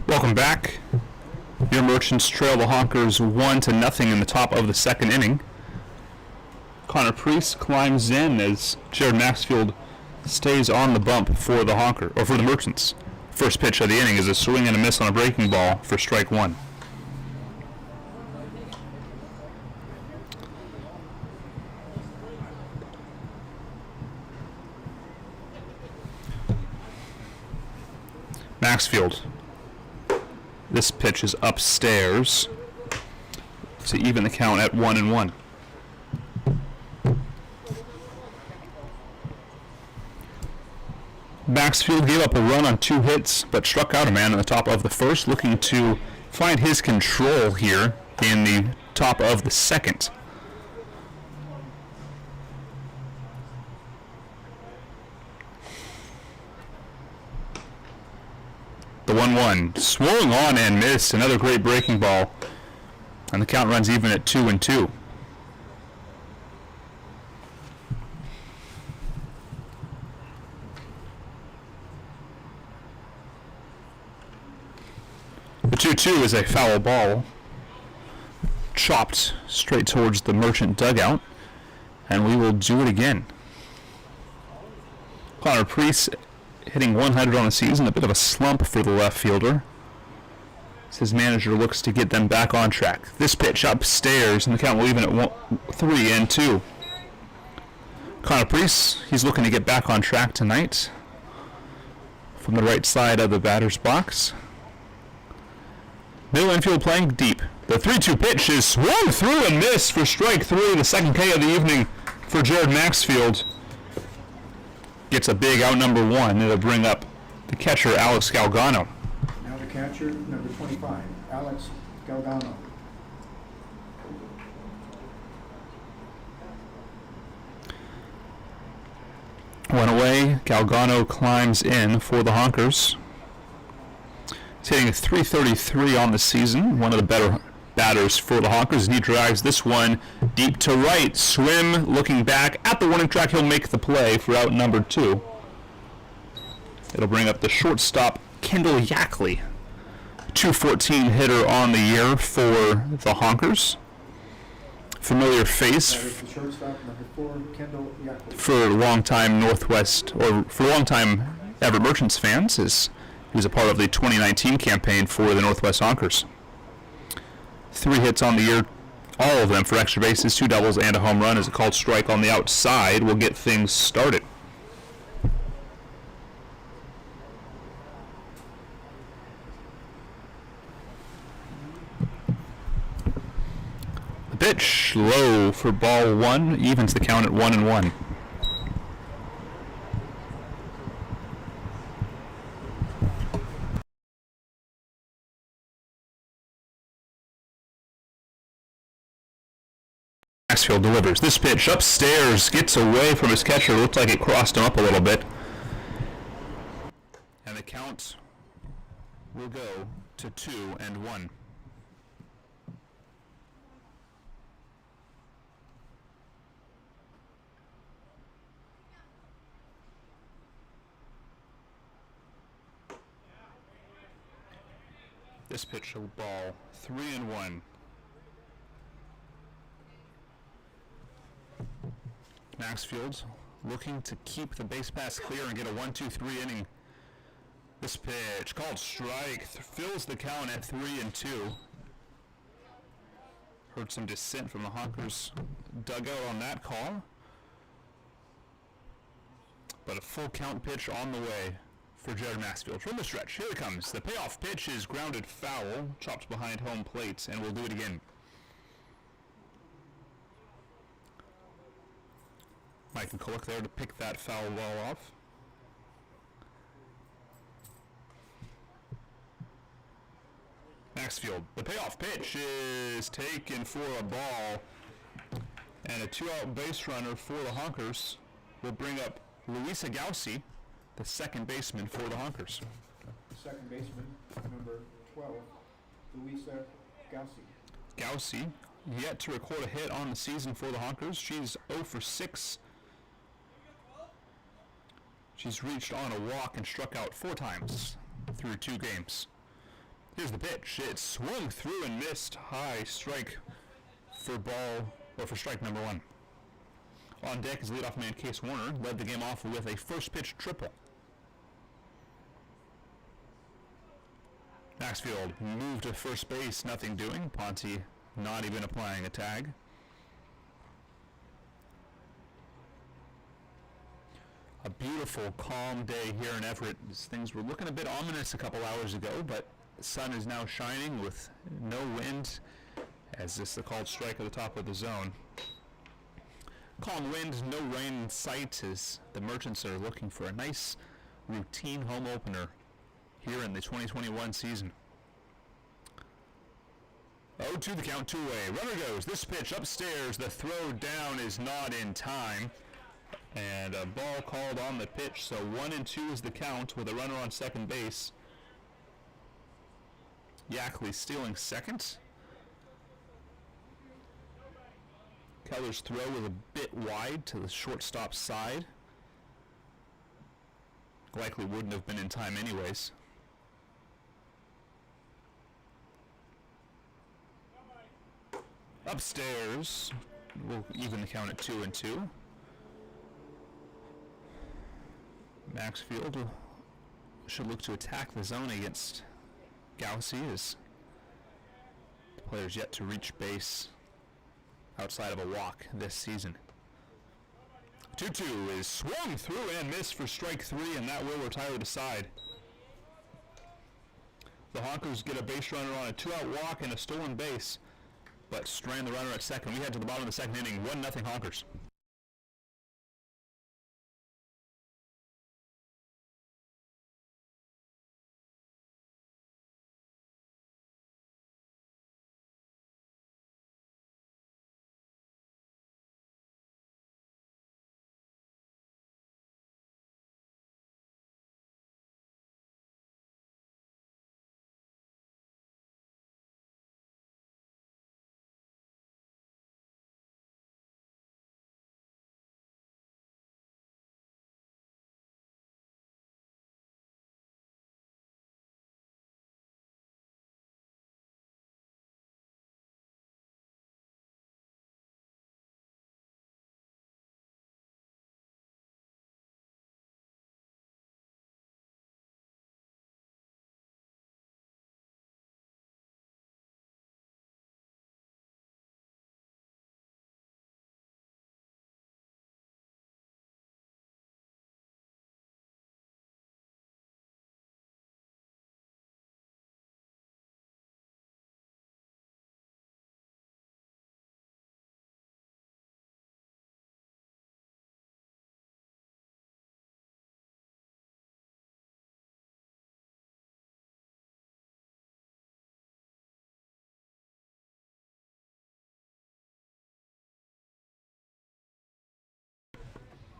Welcome back. Your Merchants trail the Honkers 1-0 in the top of the second inning. Connor Priest climbs in as Jared Maxfield stays on the bump for the Merchants. First pitch of the inning is a swing and a miss on a breaking ball for strike one. Maxfield. This pitch is upstairs to even the count at 1-1. Maxfield gave up a run on 2 hits, but struck out a man in the top of the first, looking to find his control here in the top of the second. The 1-1 swung on and missed. Another great breaking ball, and the count runs even at 2-2. The 2-2 is a foul ball, chopped straight towards the Merchant dugout, and we will do it again. Connor Priest hitting 100 on the season, a bit of a slump for the left fielder. His manager looks to get them back on track. This pitch upstairs, and the count will even at 3-2. Connor Priest, he's looking to get back on track tonight from the right side of the batter's box. Middle infield playing deep. The 3-2 pitch is swung through and missed for strike 3, the second K of the evening for Jared Maxfield. Gets a big out number 1. It'll bring up the catcher, Alex Galgano. Now the catcher, number 25, Alex Galgano. One away, Galgano climbs in for the Honkers. He's hitting a .333 on the season, one of the better batters for the Honkers, and he drives this one deep to right. Swim looking back at the warning track. He'll make the play for out number 2. It'll bring up the shortstop, Kendall Yackley. .214 hitter on the year for the Honkers. Familiar face The shortstop, number 4, Kendall Yackley. for longtime Everett Merchants fans, as he was a part of the 2019 campaign for the Northwest Honkers. 3 hits on the year, all of them for extra bases, 2 doubles and a home run. As a called strike on the outside will get things started. The pitch low for ball 1, evens the count at 1-1. Maxfield delivers. This pitch upstairs, gets away from his catcher. Looked like it crossed him up a little bit. And the count will go to 2-1. This pitch will ball 3-1. Maxfield looking to keep the base pass clear and get a 1-2-3 inning. This pitch called strike fills the count at 3-2. Heard some dissent from the Honkers dugout on that call, but a full count pitch on the way for Jared Maxfield. From the stretch, here it comes. The payoff pitch is grounded foul, chopped behind home plate, and we'll do it again. Mike McCulloch there to pick that foul ball off. Maxfield, the payoff pitch is taken for a ball, and a 2-out base runner for the Honkers will bring up Luisa Gauci, the second baseman for the Honkers. Second baseman, number 12, Luisa Gauci. Gauci, yet to record a hit on the season for the Honkers. She's 0 for 6. She's reached on a walk and struck out 4 times through 2 games. Here's the pitch. It swung through and missed. High strike for strike number 1. On deck is leadoff man Case Warner. Led the game off with a first pitch triple. Maxfield moved to first base. Nothing doing. Ponte not even applying a tag. A beautiful, calm day here in Everett. Things were looking a bit ominous a couple hours ago, but the sun is now shining with no wind, as this is the called strike at the top of the zone. Calm wind, no rain in sight, as the Merchants are looking for a nice routine home opener here in the 2021 season. 0-2 the count, two-way. Runner goes. This pitch upstairs. The throw down is not in time. And a ball called on the pitch, so 1-2 is the count with a runner on second base. Yackley stealing second. Keller's throw was a bit wide to the shortstop side. Likely wouldn't have been in time anyways. Upstairs, we'll even the count at 2-2. Maxfield should look to attack the zone against Gaussy, as the player's yet to reach base outside of a walk this season. 2-2 is swung through and missed for strike 3, and that will retire the side. The Honkers get a base runner on a 2-out walk and a stolen base, but strand the runner at second. We head to the bottom of the second inning, 1-0 Honkers.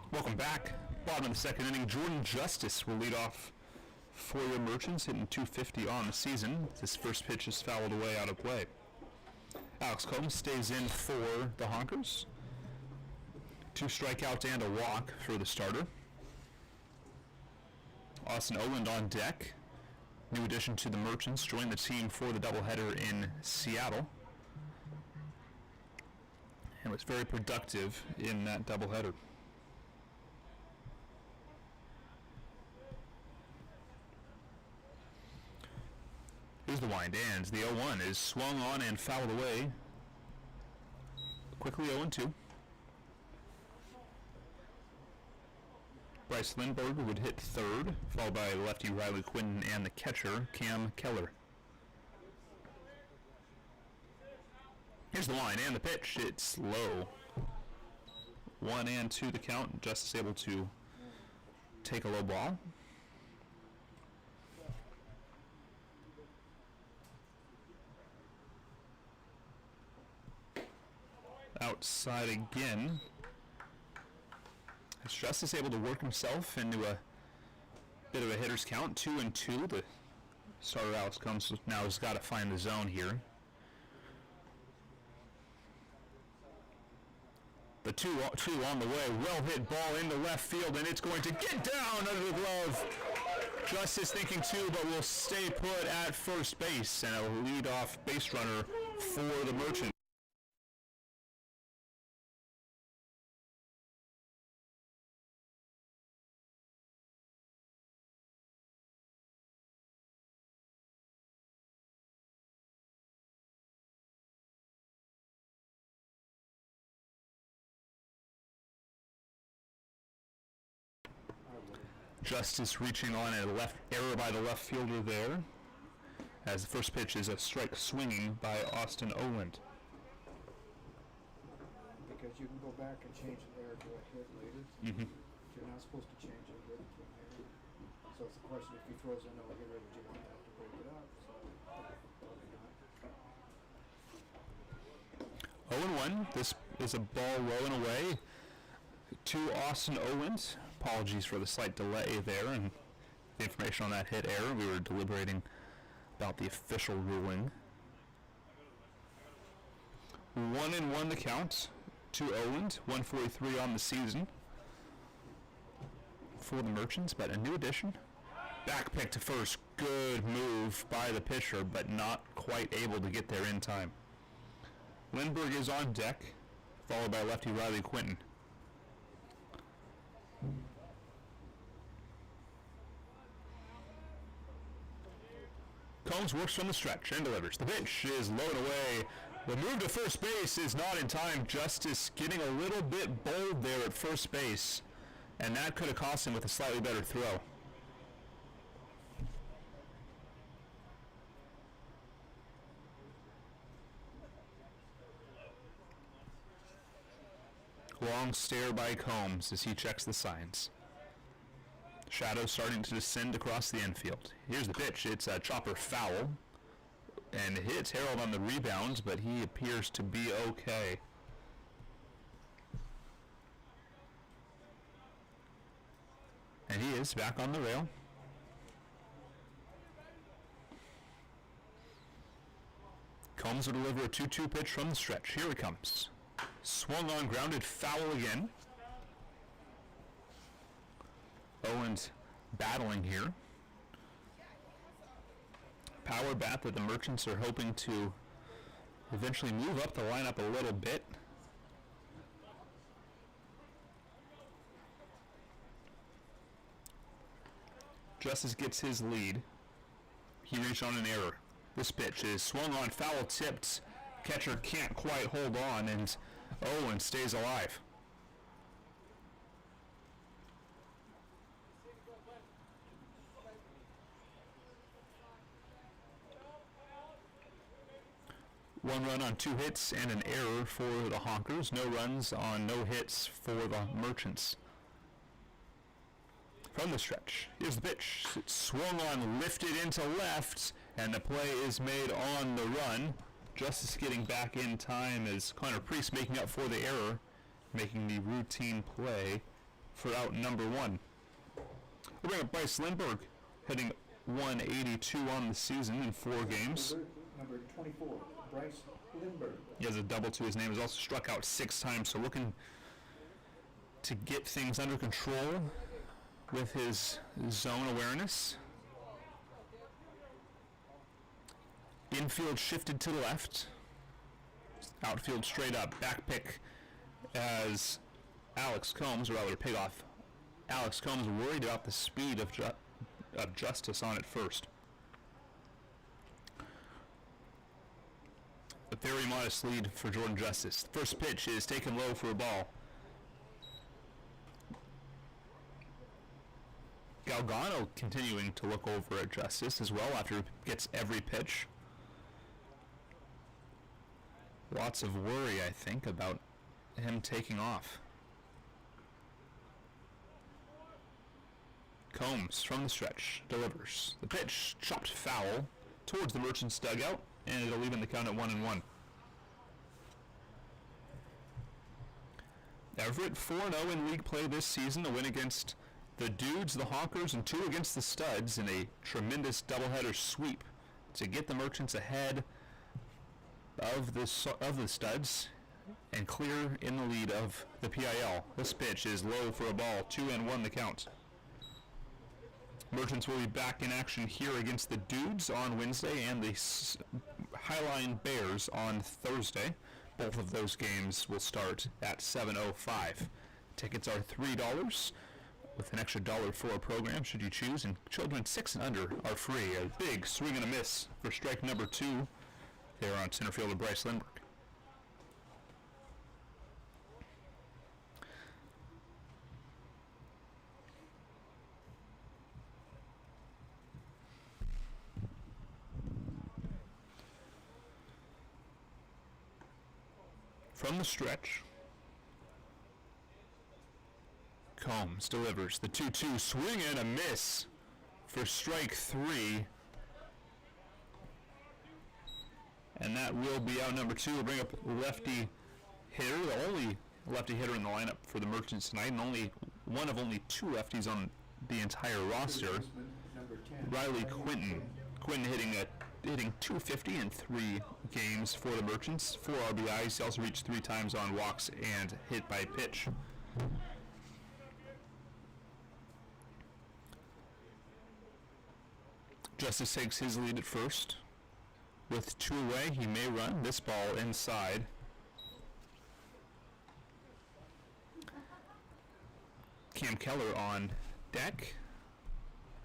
Welcome back. Bottom of the second inning, Jordan Justice will lead off for your Merchants, hitting .250 on the season. This first pitch is fouled away out of play. Alex Combs stays in for the Honkers. 2 strikeouts and a walk for the starter. Austin Oland on deck. New addition to the Merchants, joined the team for the doubleheader in Seattle, and was very productive in that doubleheader. Here's the wind, and the 0-1 is swung on and fouled away. Quickly 0-2. Bryce Lindbergh would hit third, followed by lefty Riley Quinton and the catcher, Cam Keller. Here's the line and the pitch. It's low. 1-2 the count. Justice able to take a low ball. Outside again. Is Justice able to work himself into a bit of a hitter's count? 2-2. The starter Alex Combs now has got to find the zone here. The 2-2 on the way. Well hit ball into left field, and it's going to get down under the glove Justice thinking too, but will stay put at first base, and a lead-off base runner for the Merchants. Justice reaching on a left error by the left fielder there, as the first pitch is a strike swinging by Austin Oland. Because you can go back and change an error to a hit later. You're not supposed to change a hit to an error. So it's a question, if he throws a no-hitter, would you want to have to break it up? So probably not. 0-1. This is a ball low and away to Austin Owens. Apologies for the slight delay there and the information on that hit error. We were deliberating about the official ruling. 1-1 the count to Owens. 143 on the season for the Merchants, but a new addition. Back pick to first. Good move by the pitcher, but not quite able to get there in time. Lindbergh is on deck, followed by lefty Riley Quinton. Combs works from the stretch and delivers. The pitch is low and away. The move to first base is not in time. Justice getting a little bit bold there at first base, and that could have cost him with a slightly better throw. Long stare by Combs as he checks the signs. Shadow starting to descend across the infield. Here's the pitch. It's a chopper foul, and it hits Harold on the rebounds, but he appears to be okay. And he is back on the rail. Combs will deliver a 2-2 pitch from the stretch. Here it comes. Swung on, grounded, foul again. Owens battling here. Power bat that the Merchants are hoping to eventually move up the lineup a little bit. Justice gets his lead. He reached on an error. This pitch is swung on, foul tipped. Catcher can't quite hold on, and Owens stays alive. One run on 2 hits and an error for the Honkers. No runs on no hits for the Merchants. From the stretch, here's the pitch. It's swung on, lifted into left, and the play is made on the run. Justice getting back in time as Connor Priest making up for the error, making the routine play for out number 1. We'll bring up Bryce Lindbergh, hitting 182 on the season in 4 games. Number 24, Bryce Lindbergh. He has a double to his name. He's also struck out 6 times, so looking to get things under control with his zone awareness. Infield shifted to the left. Outfield straight up. Back pick as Alex Combs, or rather pig off. Alex Combs worried about the speed of Justice on it first. A very modest lead for Jordan Justice. The first pitch is taken low for a ball. Galgano continuing to look over at Justice as well after he gets every pitch. Lots of worry, I think, about him taking off. Combs from the stretch delivers. The pitch chopped foul towards the Merchants dugout, and it'll even the count at 1-1. Everett 4-0 in league play this season, a win against the Dudes, the Honkers, and 2 against the Studs in a tremendous doubleheader sweep to get the Merchants ahead of the Studs and clear in the lead of the PIL. This pitch is low for a ball, 2-1 the count. Merchants will be back in action here against the Dudes on Wednesday and the Highline Bears on Thursday. Both of those games will start at 7:05. Tickets are $3 with an extra $1 for a program should you choose, and children 6 and under are free. A big swing and a miss for strike number 2 there on center fielder Bryce Lindbergh. From the stretch, Combs delivers the 2-2 swing and a miss for strike 3. And that will be out number 2. We'll bring up lefty hitter, the only lefty hitter in the lineup for the Merchants tonight, and only one of only 2 lefties on the entire roster. Riley Quinton. Quinton hitting .250 in 3 games for the Merchants, 4 RBIs. He also reached 3 times on walks and hit by pitch. Justice takes his lead at first. With 2 away, he may run this ball inside. Cam Keller on deck.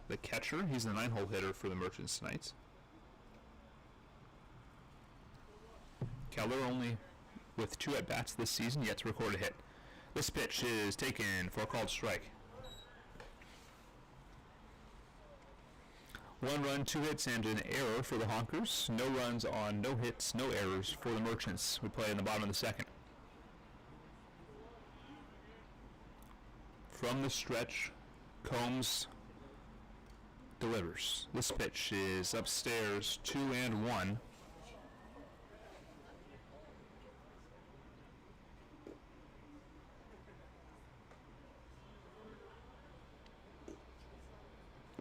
The catcher, he's the 9-hole hitter for the Merchants tonight. Keller only with 2 at-bats this season, yet to record a hit. This pitch is taken for a called strike. 1 run, 2 hits, and an error for the Honkers. No runs on no hits, no errors for the Merchants. We play in the bottom of the second. From the stretch, Combs delivers. This pitch is upstairs, 2-1.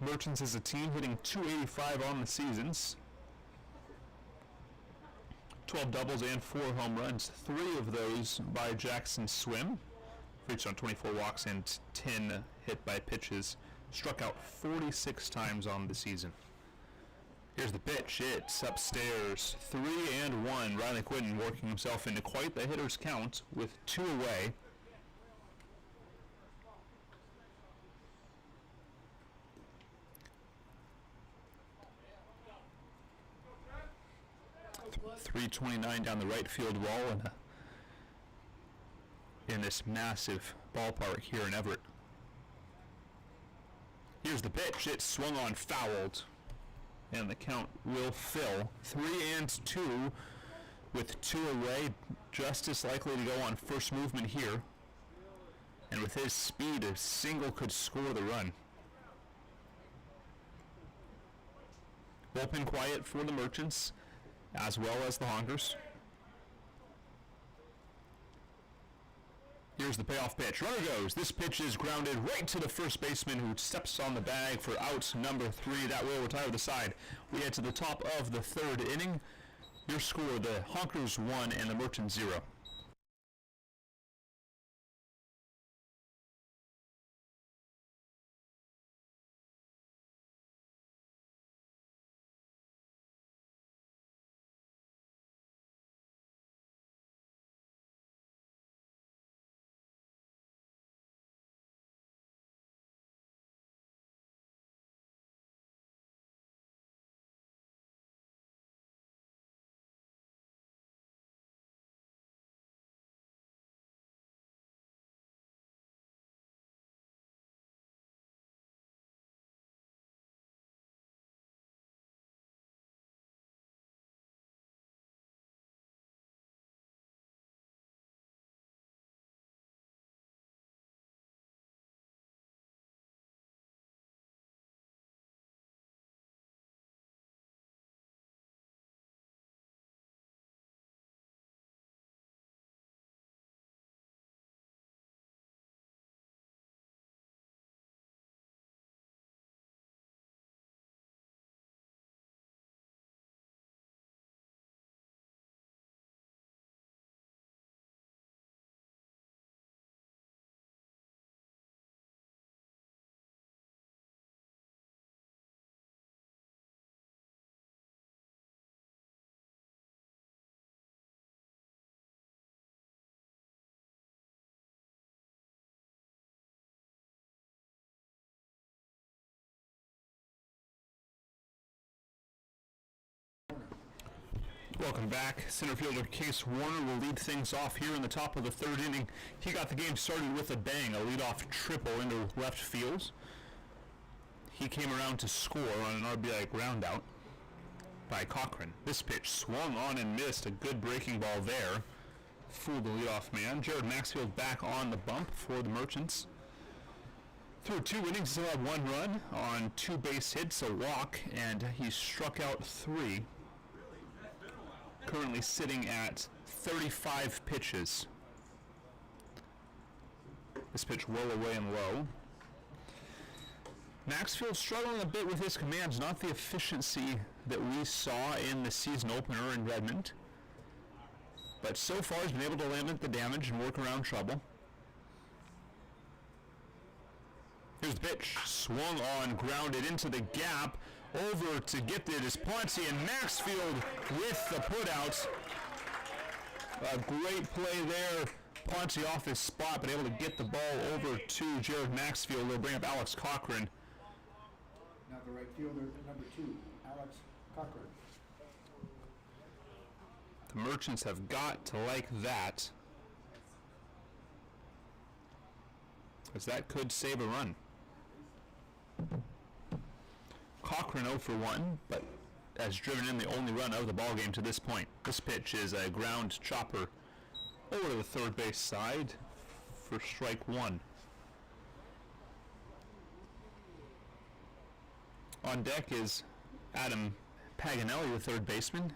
Merchants as a team hitting .285 on the seasons. 12 doubles and 4 home runs. 3 of those by Jackson Swim. Reached on 24 walks and 10 hit by pitches. Struck out 46 times on the season. Here's the pitch. It's upstairs. 3-1. Riley Quinton working himself into quite the hitter's count with 2 away. .329 down the right field wall in this massive ballpark here in Everett. Here's the pitch. It's swung on, fouled, and the count will fill. 3-2 with 2 away. Justice likely to go on first movement here, and with his speed, a single could score the run. Bullpen quiet for the Merchants, as well as the Honkers. Here's the payoff pitch. Runner goes. This pitch is grounded right to the first baseman, who steps on the bag for out number 3. That will retire the side. We head to the top of the 3rd inning. Your score, the Honkers 1 and the Merchants 0. Welcome back. Center fielder Case Warner will lead things off here in the top of the third inning. He got the game started with a bang, a leadoff triple into left field. He came around to score on an RBI groundout by Cochran. This pitch swung on and missed. A good breaking ball there. Fooled the leadoff man. Jared Maxfield back on the bump for the Merchants. Through 2 innings, he'll have 1 run on 2 base hits, a walk, and he struck out 3. Currently sitting at 35 pitches. This pitch well away and low. Maxfield struggling a bit with his commands, not the efficiency that we saw in the season opener in Redmond. But so far he's been able to limit the damage and work around trouble. Here's the pitch, swung on, grounded into the gap. Over to get it is Ponce, and Maxfield with the putouts. A great play there. Ponce off his spot, but able to get the ball over to Jared Maxfield. They'll bring up Alex Cochran. Now the right fielder, number 2, Alex Cochran. The Merchants have got to like that, as that could save a run. Cochran 0 for 1, but has driven in the only run of the ball game to this point. This pitch is a ground chopper over to the third base side for strike 1. On deck is Adam Paganelli, the third baseman.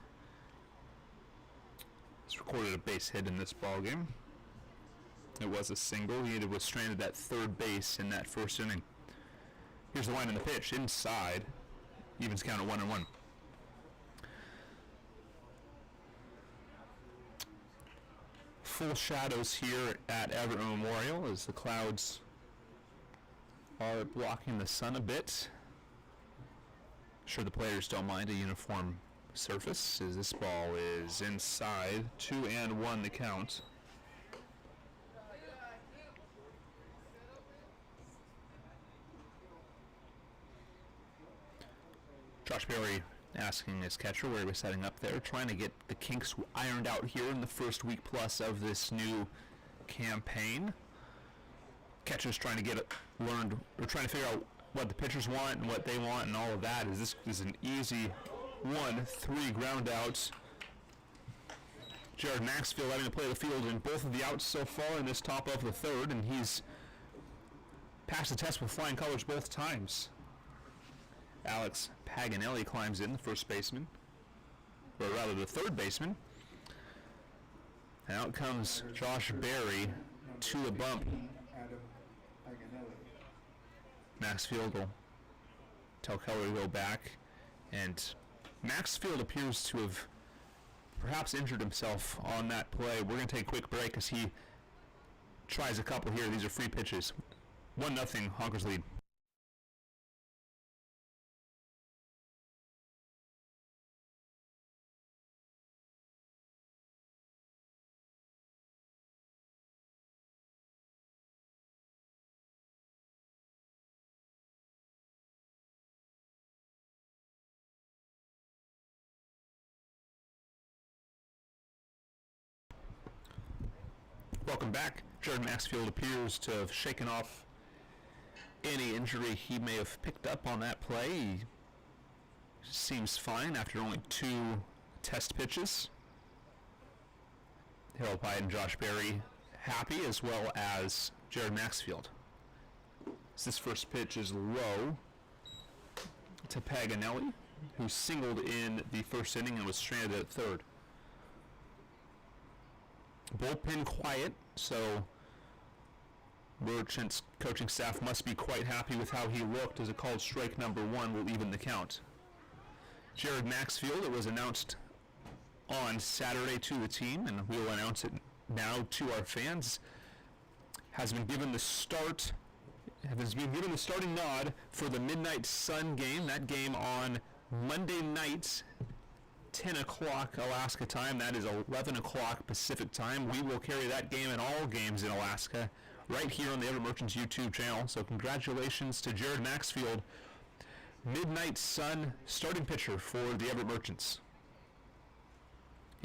He's recorded a base hit in this ball game. It was a single. He was stranded at third base in that first inning. Here's the line in the pitch, inside. Evens count at 1-1. Full shadows here at Everett Memorial as the clouds are blocking the sun a bit. Sure, the players don't mind a uniform surface as this ball is inside. 2-1 the count. Josh Berry asking his catcher where he was setting up there, trying to get the kinks ironed out here in the first week plus of this new campaign. Catcher's trying to get it learned, or trying to figure out what the pitchers want and what they want and all of that. This is an easy 1-3 ground outs. Jared Maxfield having to play the field in both of the outs so far in this top of the third, and he's passed the test with flying colors both times. Alex Paganelli climbs in, the first baseman, or rather the third baseman. And out comes Josh Berry to the bump. Adam Paganelli. Maxfield will tell Keller to go back, and Maxfield appears to have perhaps injured himself on that play. We're going to take a quick break as he tries a couple here. These are free pitches. 1-0 Honkers lead. Welcome back. Jared Maxfield appears to have shaken off any injury he may have picked up on that play. He seems fine after only 2 test pitches. Harold Pyatt and Josh Berry happy, as well as Jared Maxfield. So this first pitch is low to Paganelli, who singled in the first inning and was stranded at third. Bullpen quiet, so Merchants coaching staff must be quite happy with how he looked, as a called strike number 1 will even the count. Jared Maxfield, it was announced on Saturday to the team, and we'll announce it now to our fans, has been given the starting nod for the Midnight Sun game. That game on Monday night, 10 o'clock Alaska time. That is 11 o'clock Pacific time. We will carry that game and all games in Alaska right here on the Everett Merchants YouTube channel. So congratulations to Jared Maxfield, Midnight Sun starting pitcher for the Everett Merchants.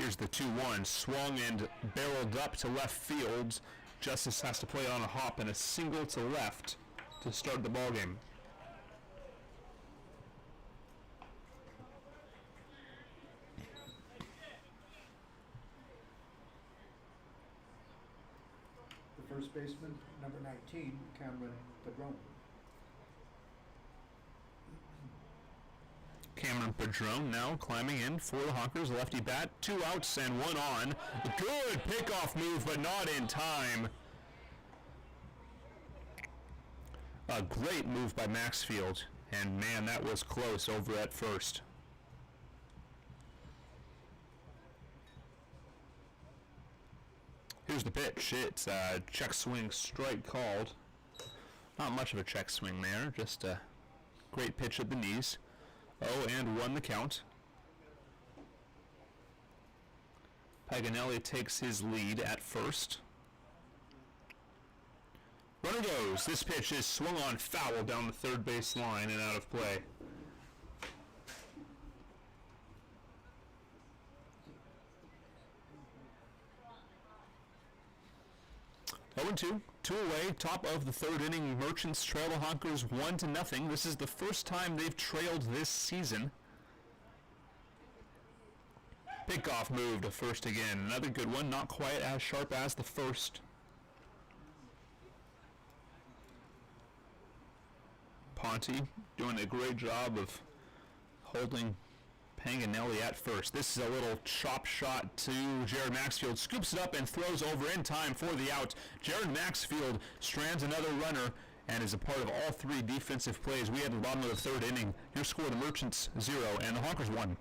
Here's the 2-1, swung and barreled up to left field. Justice has to play on a hop and a single to left to start the ball game. The first baseman, number 19, Cameron Padron. Cameron Padron now climbing in for the Honkers. Lefty bat, 2 outs and 1 on. Good pickoff move, but not in time. A great move by Maxfield, and man, that was close over at first. Here's the pitch. It's a check swing strike called. Not much of a check swing there, just a great pitch at the knees. 0-1 the count. Paganelli takes his lead at first. Runner goes. This pitch is swung on foul down the third base line and out of play. 0-2, 2 away, top of the third inning. Merchants trail the Honkers 1-0. This is the first time they've trailed this season. Pickoff move to first again. Another good one, not quite as sharp as the first. Ponte doing a great job of holding Paganelli at first. This is a little chop shot to Jared Maxfield. Scoops it up and throws over in time for the out. Jared Maxfield strands another runner and is a part of all 3 defensive plays. We had the bottom of the third inning. Your score, the Merchants 0 and the Honkers 1.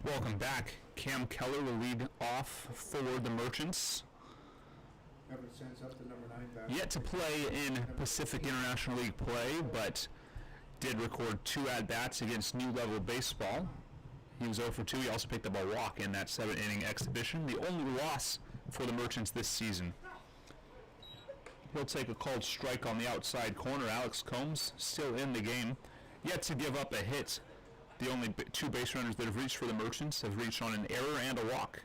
Welcome back. Cam Keller will lead off for the Merchants. Everett sends up the number 9 back. Yet to play in Pacific International League play, but did record 2 at-bats against New Level Baseball. He was 0 for 2. He also picked up a walk in that 7-inning exhibition, the only loss for the Merchants this season. He'll take a called strike on the outside corner. Alex Combs still in the game, yet to give up a hit. The only 2 base runners that have reached for the Merchants have reached on an error and a walk.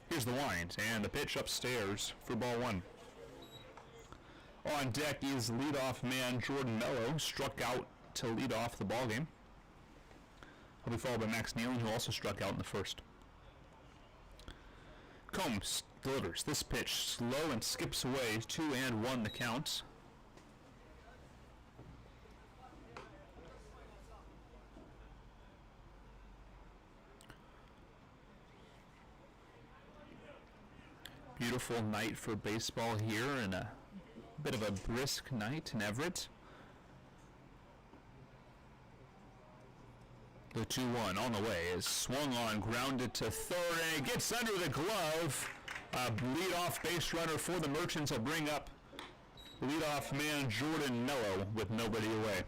Here's the wind and the pitch upstairs for ball 1. On deck is leadoff man Jordan Mello, struck out to lead off the ball game. He'll be followed by Max Nealon, who also struck out in the first. Combs delivers this pitch slow and skips away. 2-1 the count. Beautiful night for baseball here, and a bit of a brisk night in Everett. The 2-1 on the way is swung on, grounded to third, and it gets under the glove. A leadoff base runner for the Merchants will bring up leadoff man Jordan Mello with nobody away.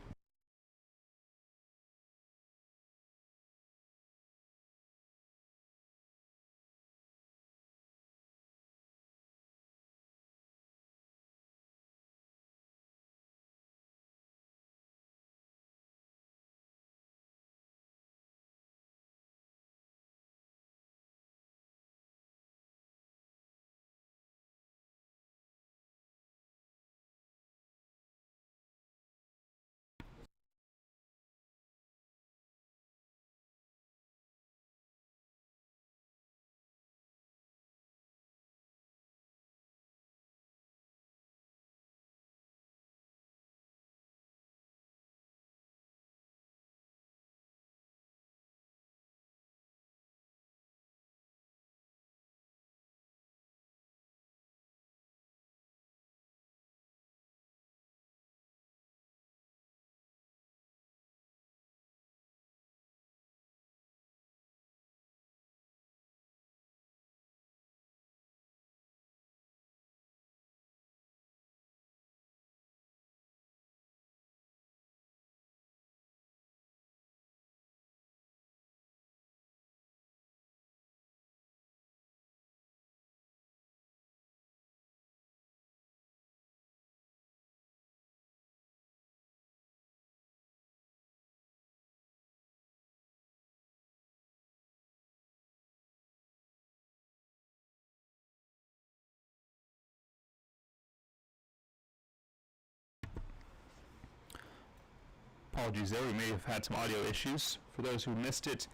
Apologies there, we may have had some audio issues. For those who missed it,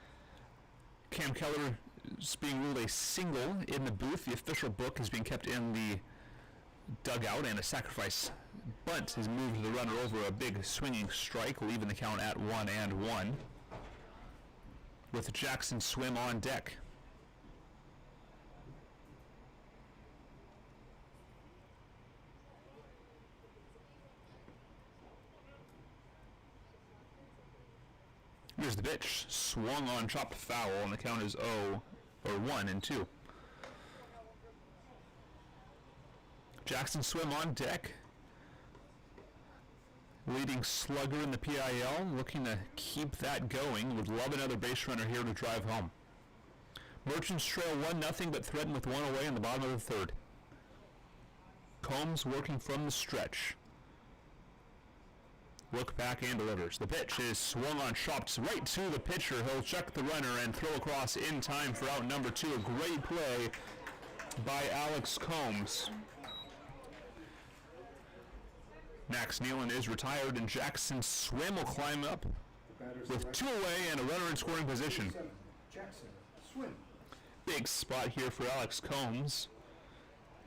Cam Keller is being ruled a single in the booth. The official book is being kept in the dugout, and a sacrifice bunt has moved the runner over a big swinging strike, leaving the count at 1-1, with Jackson Swim on deck. Here's the pitch, swung on, chopped foul, and the count is 1-2. Jackson Swim on deck, leading slugger in the PIL, looking to keep that going. Would love another base runner here to drive home. Merchants trail 1-0, but threaten with one away in the bottom of the third. Combs working from the stretch. Look back and delivers. The pitch is swung on, chopped right to the pitcher. He'll check the runner and throw across in time for out number 2. A great play by Alex Combs. Max Nealon is retired, and Jackson Swim will climb up with 2 away and a runner in scoring position. Jackson Swim. Big spot here for Alex Combs,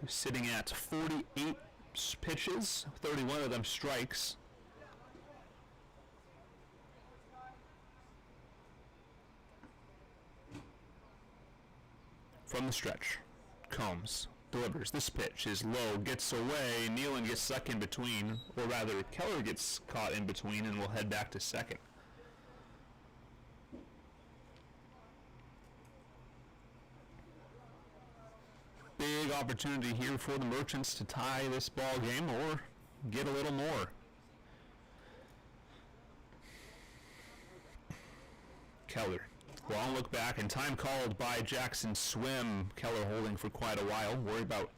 who's sitting at 48 pitches, 31 of them strikes. From the stretch, Combs delivers. This pitch is low, gets away. Nealon gets stuck in between, or rather, Keller gets caught in between and will head back to second. Big opportunity here for the Merchants to tie this ball game or get a little more. Keller. Long look back, and time called by Jackson Swim. Keller holding for quite a while. Worried about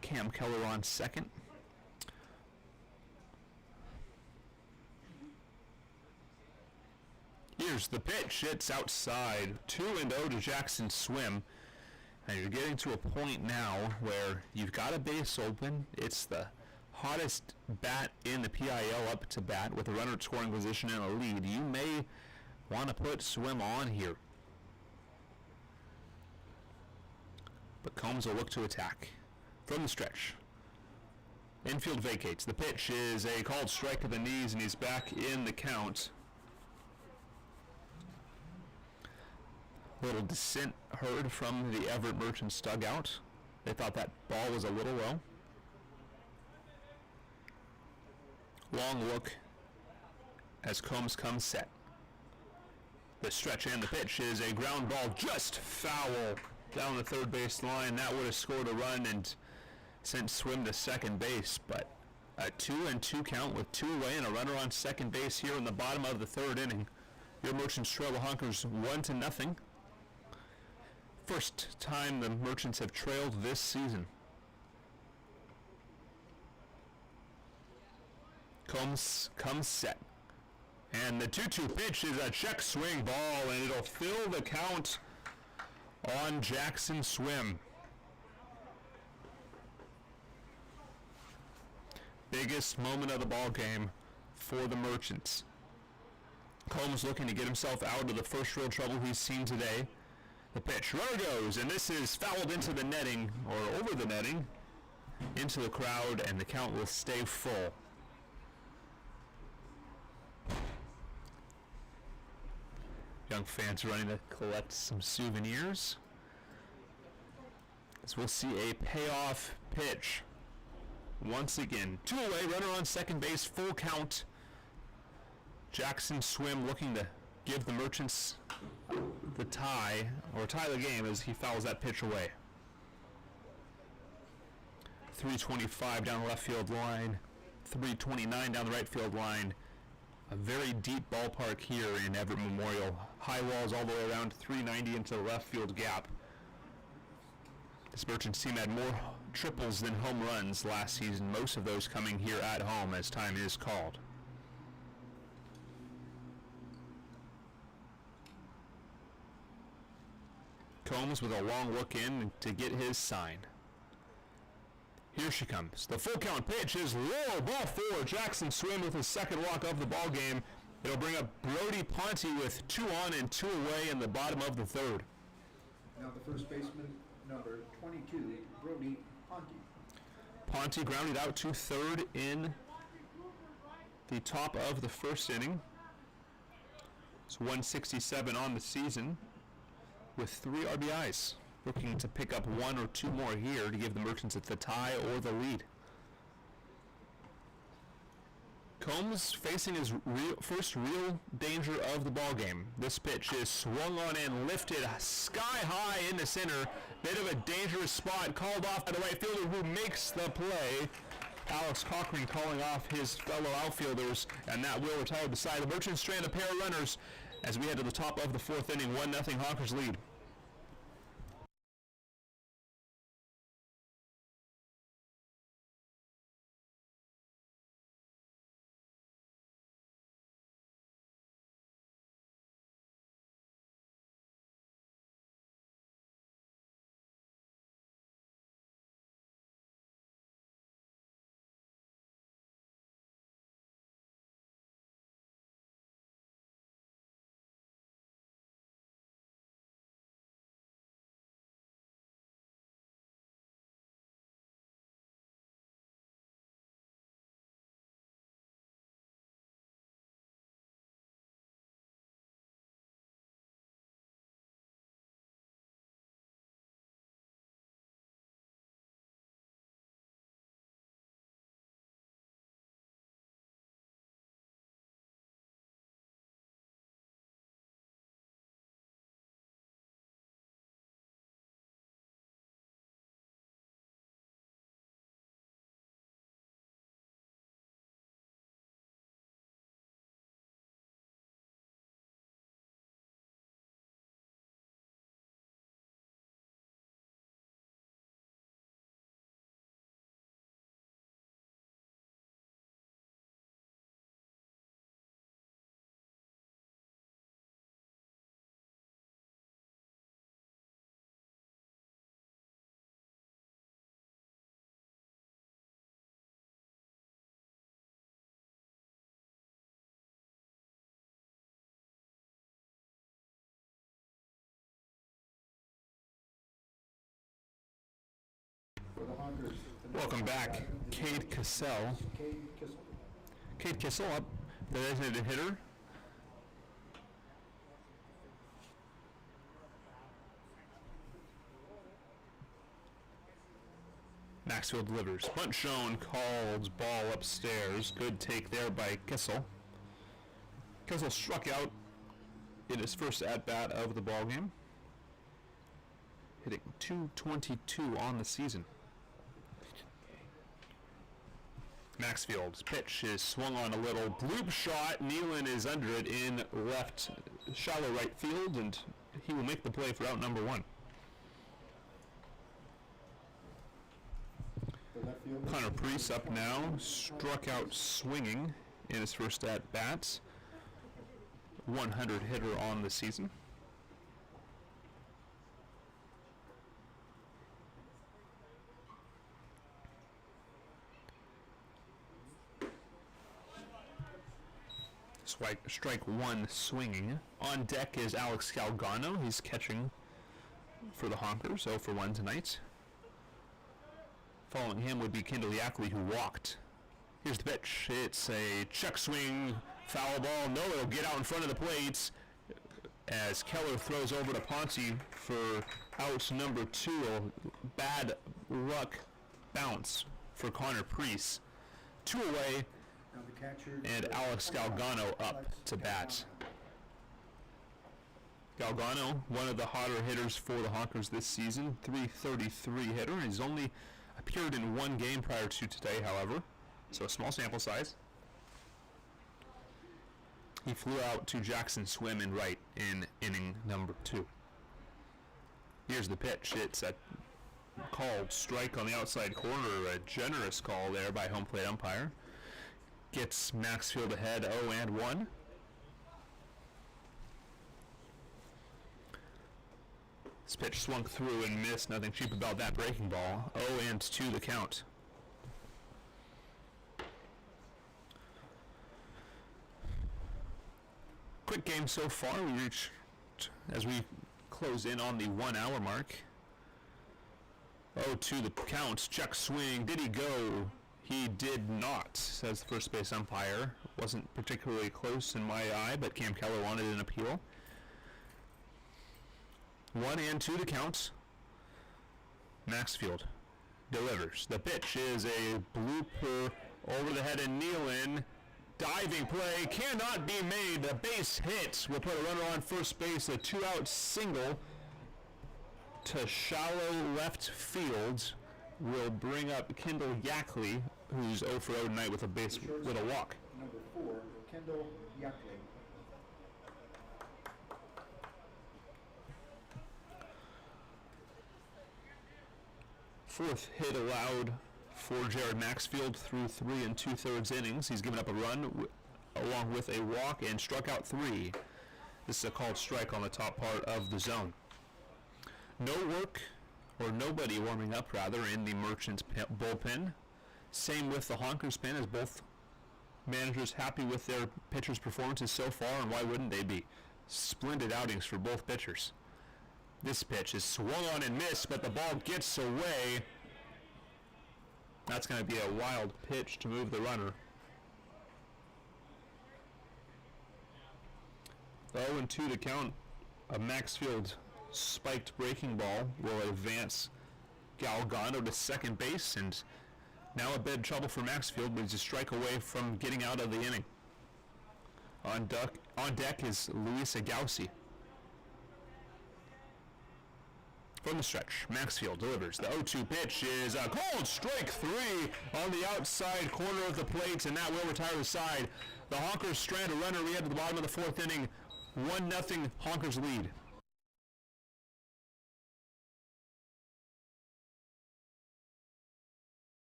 Cam Keller on second. Here's the pitch. It's outside. 2-0 to Jackson Swim. And you're getting to a point now where you've got a base open. It's the hottest bat in the PIL up to bat with a runner at scoring position and a lead. You may want to put Swim on here. But Combs will look to attack from the stretch. Infield vacates. The pitch is a called strike to the knees, and he's back in the count. Little dissent heard from the Everett Merchants dugout. They thought that ball was a little low. Long look as Combs comes set. The stretch and the pitch is a ground ball, just foul down the third base line. That would have scored a run and sent Swim to second base, but a 2-2 count with 2 away and a runner on second base here in the bottom of the third inning. Your Merchants trail the Honkers 1-0. First time the Merchants have trailed this season. Combs comes set. And the 2-2 pitch is a check swing ball, and it'll fill the count on Jackson Swim. Biggest moment of the ball game for the Merchants. Combs looking to get himself out of the first real trouble he's seen today. The pitch, runner goes, and this is fouled into the netting, or over the netting, into the crowd, and the count will stay full. Young fans running to collect some souvenirs. As we'll see a payoff pitch. Once again, 2 away, runner on second base, full count. Jackson Swim looking to give the Merchants the tie, or tie the game as he fouls that pitch away. 325 down the left field line, 329 down the right field line. A very deep ballpark here in Everett Memorial. High walls all the way around, 390 into the left field gap. This Merchants team had more triples than home runs last season, most of those coming here at home as time is called. Combs with a long look in to get his sign. Here she comes. The full count pitch is low, ball 4. Jackson Swim with his second walk of the ball game. It'll bring up Brody Ponte with 2 on and 2 away in the bottom of the third. Now the first baseman, number 22, Brody Ponte. Ponte grounded out to third in the top of the first inning. It's 167 on the season with 3 RBIs. Looking to pick up 1 or 2 more here to give the Merchants the tie or the lead. Combs facing his first real danger of the ball game. This pitch is swung on and lifted sky high in the center. Bit of a dangerous spot called off by the right fielder who makes the play. Alex Cochran calling off his fellow outfielders, and that will retire the side. The Merchants strand a pair of runners as we head to the top of the 4th inning. 1-0 Honkers lead. For the Honkers. Welcome back. Cade Kissel. Cade Kissel. Cade Kissel up, the designated hitter. Maxfield delivers. Bunt shown, called ball upstairs. Good take there by Kissel. Kissel struck out in his first at-bat of the ball game, hitting .222 on the season. Maxfield's pitch is swung on a little bloop shot. Nealon is under it in left shallow right field, and he will make the play for out number 1. Connor Priest up now, struck out swinging in his first at-bat. 100 hitter on the season. Strike 1 swinging. On deck is Alex Galgano. He's catching for the Honkers, 0 for 1 tonight. Following him would be Kendall Yackley, who walked. Here's the pitch. It's a check swing, foul ball. No, it'll get out in front of the plate as Keller throws over to Ponte for out number 2. A bad luck bounce for Connor Priest. 2 away. And Alex Galgano up to bat. Galgano, one of the hotter hitters for the Honkers this season, .333 hitter. He's only appeared in 1 game prior to today, however, so a small sample size. He flew out to Jackson Swim in right in inning number 2. Here's the pitch. It's a called strike on the outside corner, a generous call there by home plate umpire. Gets Maxfield ahead 0-1. This pitch swung through and missed. Nothing cheap about that breaking ball. 0-2 the count. quick game so far. We reach as we close in on the 1 hour mark. 0-2 the count. Check swing. Did he go? He did not, says the first base umpire. Wasn't particularly close in my eye, but Cam Keller wanted an appeal. 1-2 the count. Maxfield delivers. The pitch is a blooper over the head and kneel-in. Diving play cannot be made. The base hit will put a runner on first base. A 2-out single to shallow left field will bring up Kendall Yackley, who's 0 for 0 tonight with a walk. Number 4, Kendall Yackley. Fourth hit allowed for Jared Maxfield through 3 2/3 innings. He's given up a run along with a walk and struck out 3. This is a called strike on the top part of the zone. No work, or nobody warming up rather, in the Merchants bullpen. Same with the Honkers pen, as both managers happy with their pitchers' performances so far, and why wouldn't they be? Splendid outings for both pitchers. This pitch is swung on and missed, but the ball gets away. That's going to be a wild pitch to move the runner. 0-2 to count. A Maxfield spiked breaking ball will advance Galgano to second base, and now a bit of trouble for Maxfield, but he's a strike away from getting out of the inning. On deck is Luis Agausi. From the stretch, Maxfield delivers. The 0-2 pitch is a called strike 3 on the outside corner of the plate, and that will retire the side. The Honkers strand a runner. We head to the bottom of the 4th inning. 1-0 Honkers lead.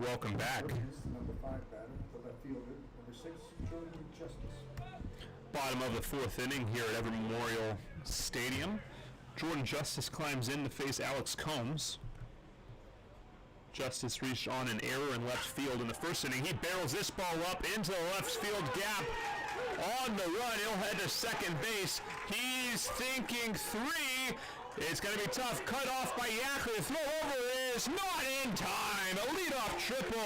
Welcome back. Number 5 batter, the left fielder. Number 6, Jordan Justice. Bottom of the 4th inning here at Everett Memorial Stadium. Jordan Justice climbs in to face Alex Combs. Justice reached on an error in left field in the first inning. He barrels this ball up into the left field gap. On the run, he'll head to second base. He's thinking 3. It's going to be tough. Cut off by Yackley. The throw over is not in time. A leadoff triple.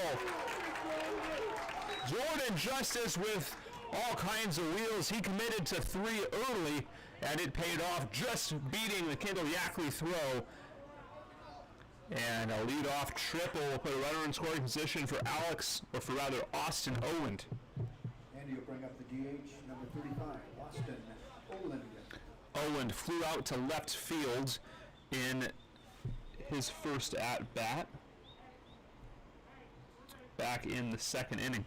Jordan Justice with all kinds of wheels. He committed to 3 early, and it paid off, just beating the Kendall Yackley throw. And a leadoff triple will put a runner in scoring position for Austin Oland. And you'll bring up the DH, number 35, Austin Oland. Oland flew out to left field in his first at-bat back in the second inning.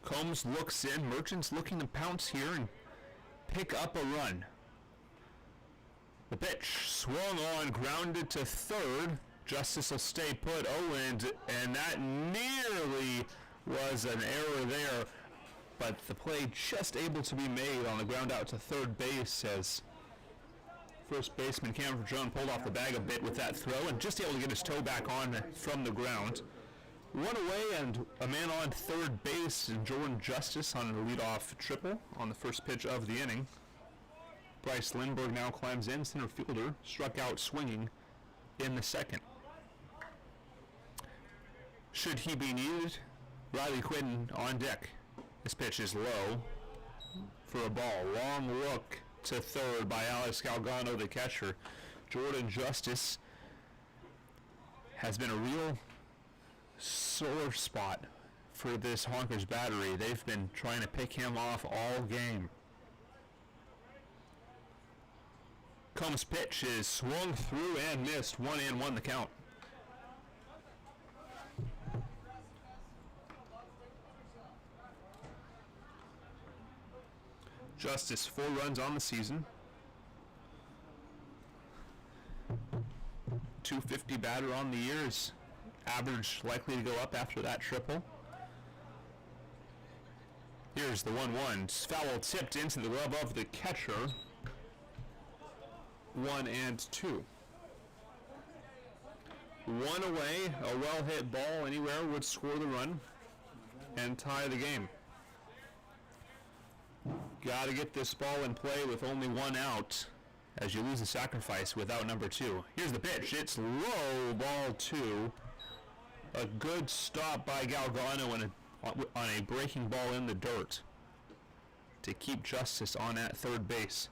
Combs looks in. Merchant's looking to pounce here and pick up a run. The pitch swung on, grounded to third. Justice will stay put. Oland, and that nearly was an error there, but the play just able to be made on the ground out to third base as first baseman Cameron Jones pulled off the bag a bit with that throw and just able to get his toe back on from the ground. One away and a man on third base, and Jordan Justice on a leadoff triple on the first pitch of the inning. Bryce Lindbergh now climbs in, center fielder, struck out swinging in the second. Should he be needed, Riley Quinn on deck. This pitch is low for a ball. Long look to third by Alex Galgano, the catcher. Jordan Justice has been a real sore spot for this Honkers battery. They've been trying to pick him off all game. Combs' pitch is swung through and missed. 1-1 the count. Justice, 4 runs on the season. .250 batter on the years. Average likely to go up after that triple. Here's the 1-1. Foul tipped into the glove of the catcher. 1-2. One away, a well-hit ball anywhere would score the run and tie the game. Got to get this ball in play with only one out as you lose the sacrifice without number 2. Here's the pitch. It's low, ball 2. A good stop by Galgano on a breaking ball in the dirt to keep Justice on at third base.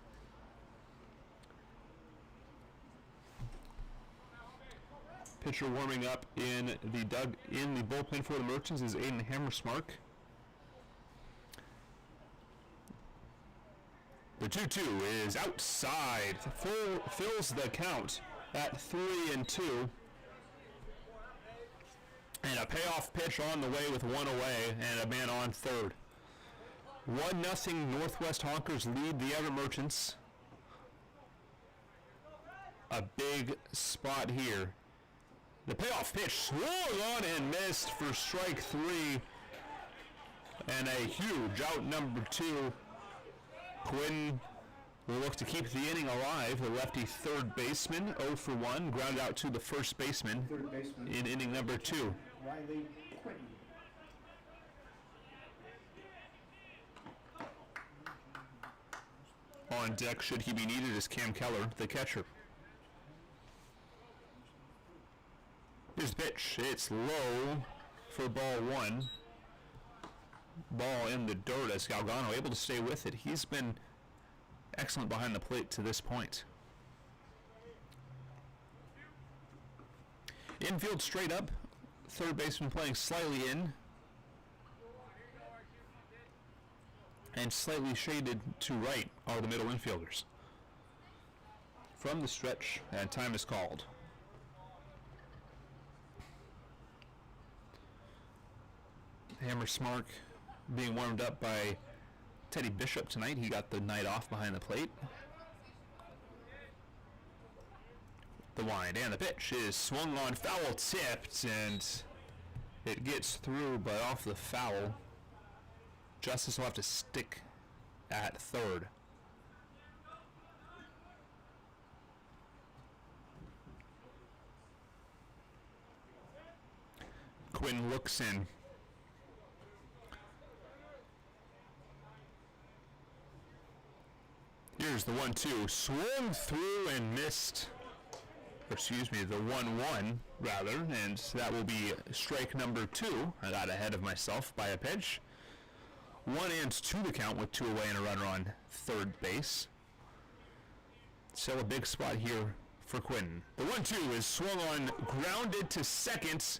Pitcher warming up in the bullpen for the Merchants is Aiden Hammersmark. The 2-2 is outside. Fills the count at 3-2. And a payoff pitch on the way with one away and a man on third. 1-0 Northwest Honkers lead the Everett Merchants. A big spot here. The payoff pitch swung on and missed for strike 3. And a huge out number 2. Quinn will look to keep the inning alive. The lefty third baseman, 0 for 1, ground out to the first baseman, in inning number 2. Riley Quinn. On deck, should he be needed, is Cam Keller, the catcher. Here's the pitch. It's low for ball 1. Ball in the dirt as Galgano able to stay with it. He's been excellent behind the plate to this point. Infield straight up. Third baseman playing slightly in. And slightly shaded to right are the middle infielders. From the stretch, and time is called. Hammersmark being warmed up by Teddy Bishop tonight. He got the night off behind the plate. The wind and the pitch is swung on, foul tipped, and it gets through but off the foul. Justice will have to stick at third. Quinn looks in. Here's the 1-2, swung through and missed, the 1-1 rather, and that will be strike number 2. I got ahead of myself by a pitch. 1-2 the count with 2 away and a runner on third base. Still a big spot here for Quinton. The 1-2 is swung on, grounded to second,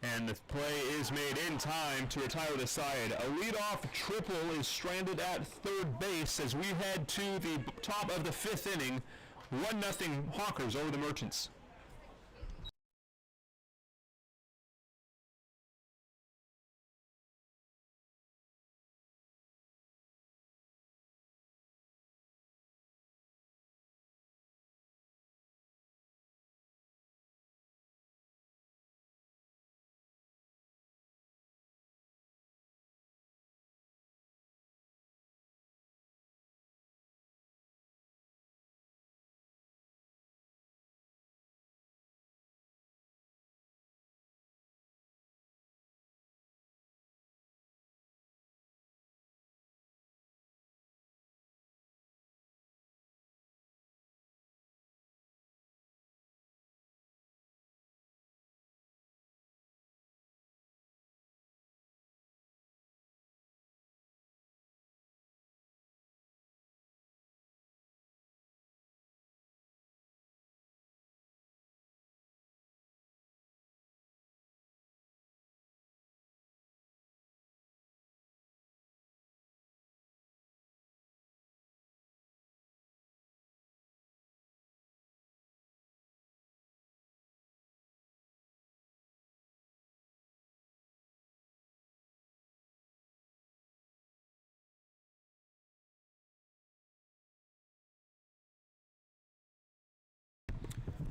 and the play is made in time to retire the side. A leadoff triple is stranded at third base as we head to the top of the 5th inning. 1-0 Honkers over the Merchants.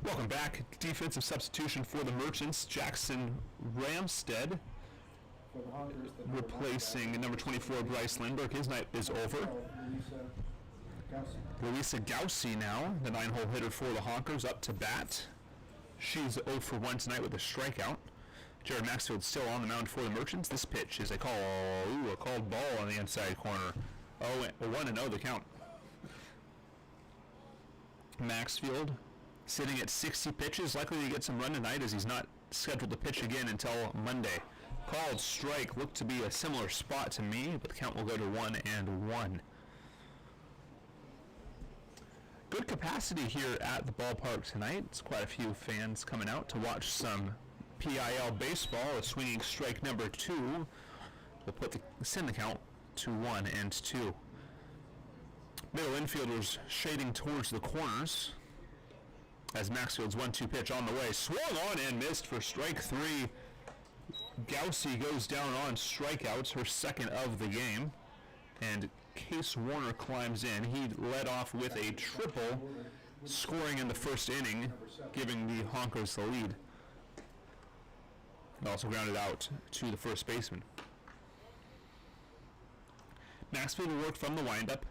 Welcome back. Defensive substitution for the Merchants. Jackson Ramstead For the Honkers, the replacing number 24 Bryce Lindbergh. His night is over. Louisa Gauci now, the 9-hole hitter for the Honkers, up to bat. She's 0 for 1 tonight with a strikeout. Jared Maxfield still on the mound for the Merchants. This pitch is a called ball on the inside corner. 1-0 the count. Maxfield sitting at 60 pitches, likely to get some run tonight as he's not scheduled to pitch again until Monday. Called strike, looked to be a similar spot to me, but the count will go to 1-1. Good capacity here at the ballpark tonight. It's quite a few fans coming out to watch some PIL baseball. A swinging strike number 2 will send the count to 1-2. Middle infielders shading towards the corners as Maxfield's 1-2 pitch on the way. Swung on and missed for strike 3. Gauci goes down on strikeouts, her second of the game. And Case Warner climbs in. He led off with a triple, scoring in the first inning, giving the Honkers the lead. And also grounded out to the first baseman. Maxfield worked from the windup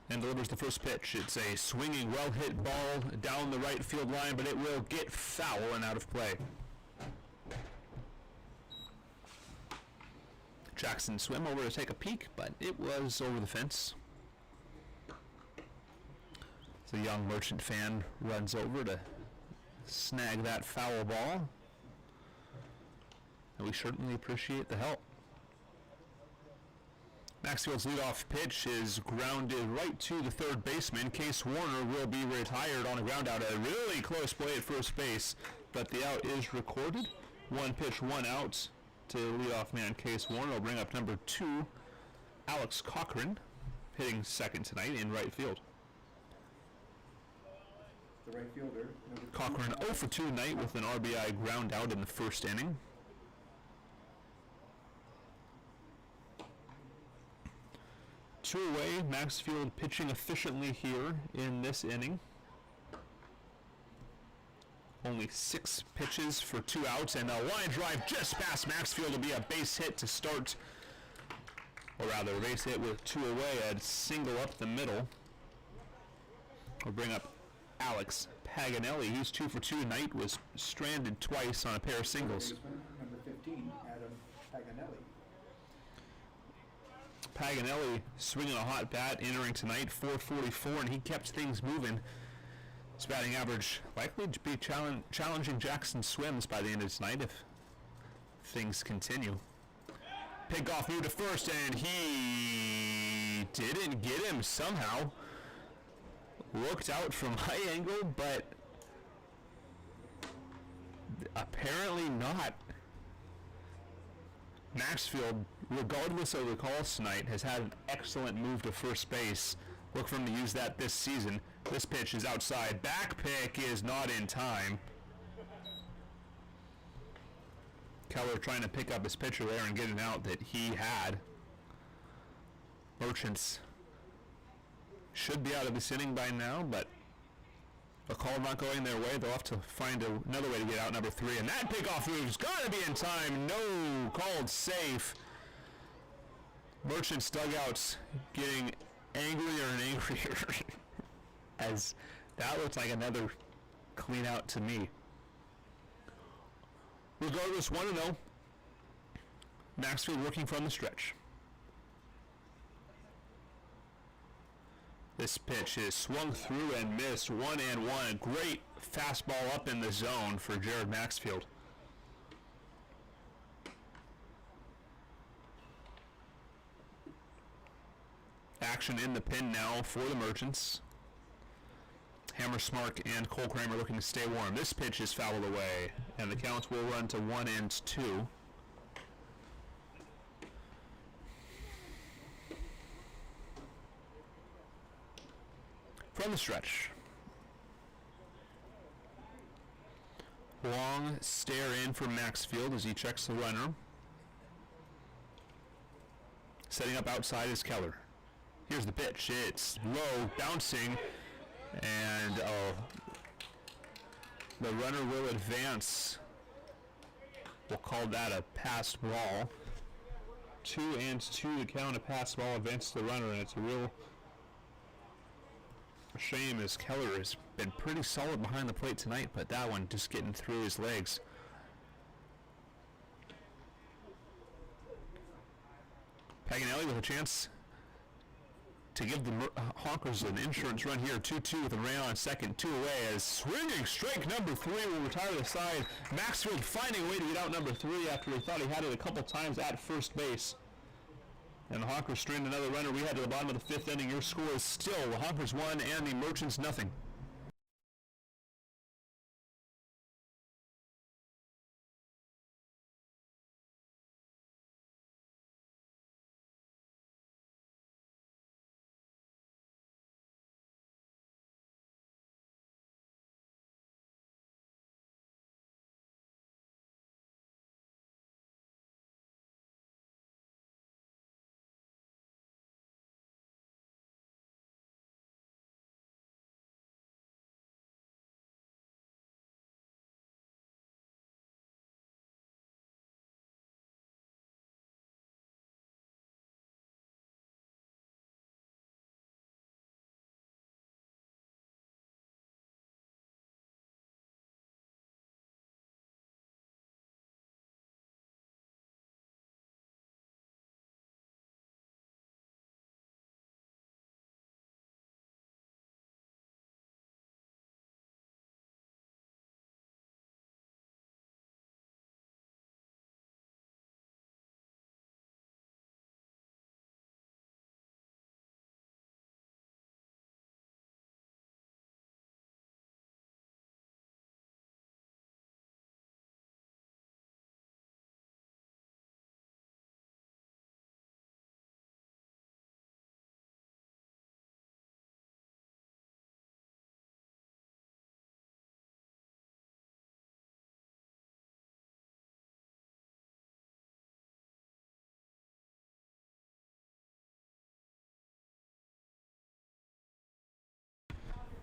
and delivers the first pitch. It's a swinging, well-hit ball down the right field line, but it will get foul and out of play. Jackson swim over to take a peek, but it was over the fence. So the young Merchant fan runs over to snag that foul ball. And we certainly appreciate the help. Maxfield's leadoff pitch is grounded right to the third baseman. Case Warner will be retired on a ground out. A really close play at first base, but the out is recorded. 1 pitch, 1 out to leadoff man Case Warner. Will bring up number 2, Alex Cochran, hitting second tonight in right field. The right fielder, Cochran 0 for 2 tonight with an RBI ground out in the first inning. Two away, Maxfield pitching efficiently here in this inning. Only 6 pitches for 2 outs, and a line drive just past Maxfield will be a base hit to start, or rather a base hit with 2 away, a single up the middle. We'll bring up Alex Paganelli. He's 2 for 2 tonight, was stranded twice on a pair of singles. number 15, Adam Paganelli. Paganelli swinging a hot bat, entering tonight, 444, and he kept things moving. His batting average likely to be challenging Jackson Swims by the end of tonight if things continue. Pickoff moved to first, and he didn't get him somehow. Looked out from high angle, but apparently not. Maxfield, regardless of the calls tonight, has had an excellent move to first base. Look for him to use that this season. This pitch is outside. Back pick is not in time. Keller trying to pick up his pitcher there and get an out that he had. Merchants should be out of this inning by now, but a call not going their way. They'll have to find another way to get out number 3. And that pickoff move's got to be in time. No, called safe. Merchants dugouts getting angrier and angrier as that looks like another clean out to me. Regardless, 1-0. Maxfield working from the stretch. This pitch is swung through and missed. 1-1. Great fastball up in the zone for Jared Maxfield. Action in the pin now for the Merchants. Hammersmark and Cole Kramer looking to stay warm. This pitch is fouled away, and the counts will run to 1-2. From the stretch. Long stare in for Maxfield as he checks the runner. Setting up outside is Keller. Here's the pitch. It's low, bouncing, and the runner will advance. We'll call that a passed ball. 2-2 to count. A passed ball advances the runner, and it's a real shame as Keller has been pretty solid behind the plate tonight, but that one just getting through his legs. Paganelli with a chance to give the Honkers an insurance run here. 2-2 with a ran on second, 2 away as swinging strike number 3 will retire the side. Maxfield finding a way to get out number 3 after he thought he had it a couple times at first base. And the Honkers strained another runner. We head to the bottom of the 5th inning. Your score is still the Honkers 1 and the Merchants nothing.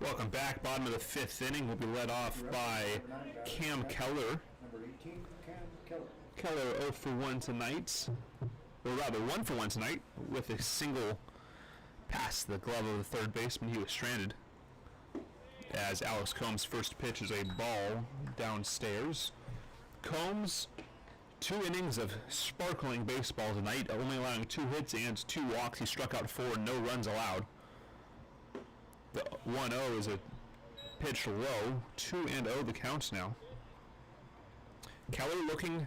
Welcome back. Bottom of the 5th inning will be led off by Cam Keller. Number 18, Cam Keller. Keller 0 for 1 tonight, or rather 1 for 1 tonight, with a single past the glove of the third baseman. He was stranded as Alex Combs' first pitch is a ball downstairs. Combs, 2 innings of sparkling baseball tonight, only allowing 2 hits and 2 walks. He struck out 4, no runs allowed. The 1-0 is a pitch low. 2-0 the counts now. Keller looking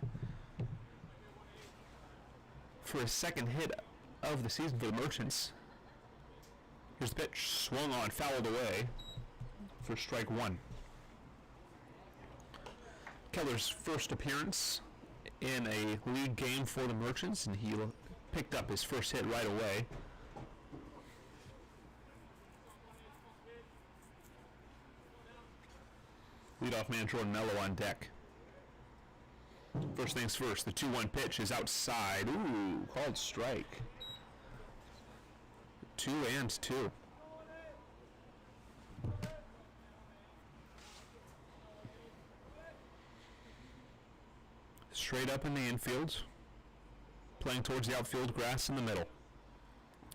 for his second hit of the season for the Merchants. Here's the pitch, swung on, fouled away for strike one. Keller's first appearance in a league game for the Merchants, and he picked up his first hit right away. Leadoff man Jordan Mello on deck. First things first, the 2-1 pitch is outside. Ooh, called strike. 2-2. Straight up in the infield, playing towards the outfield grass in the middle.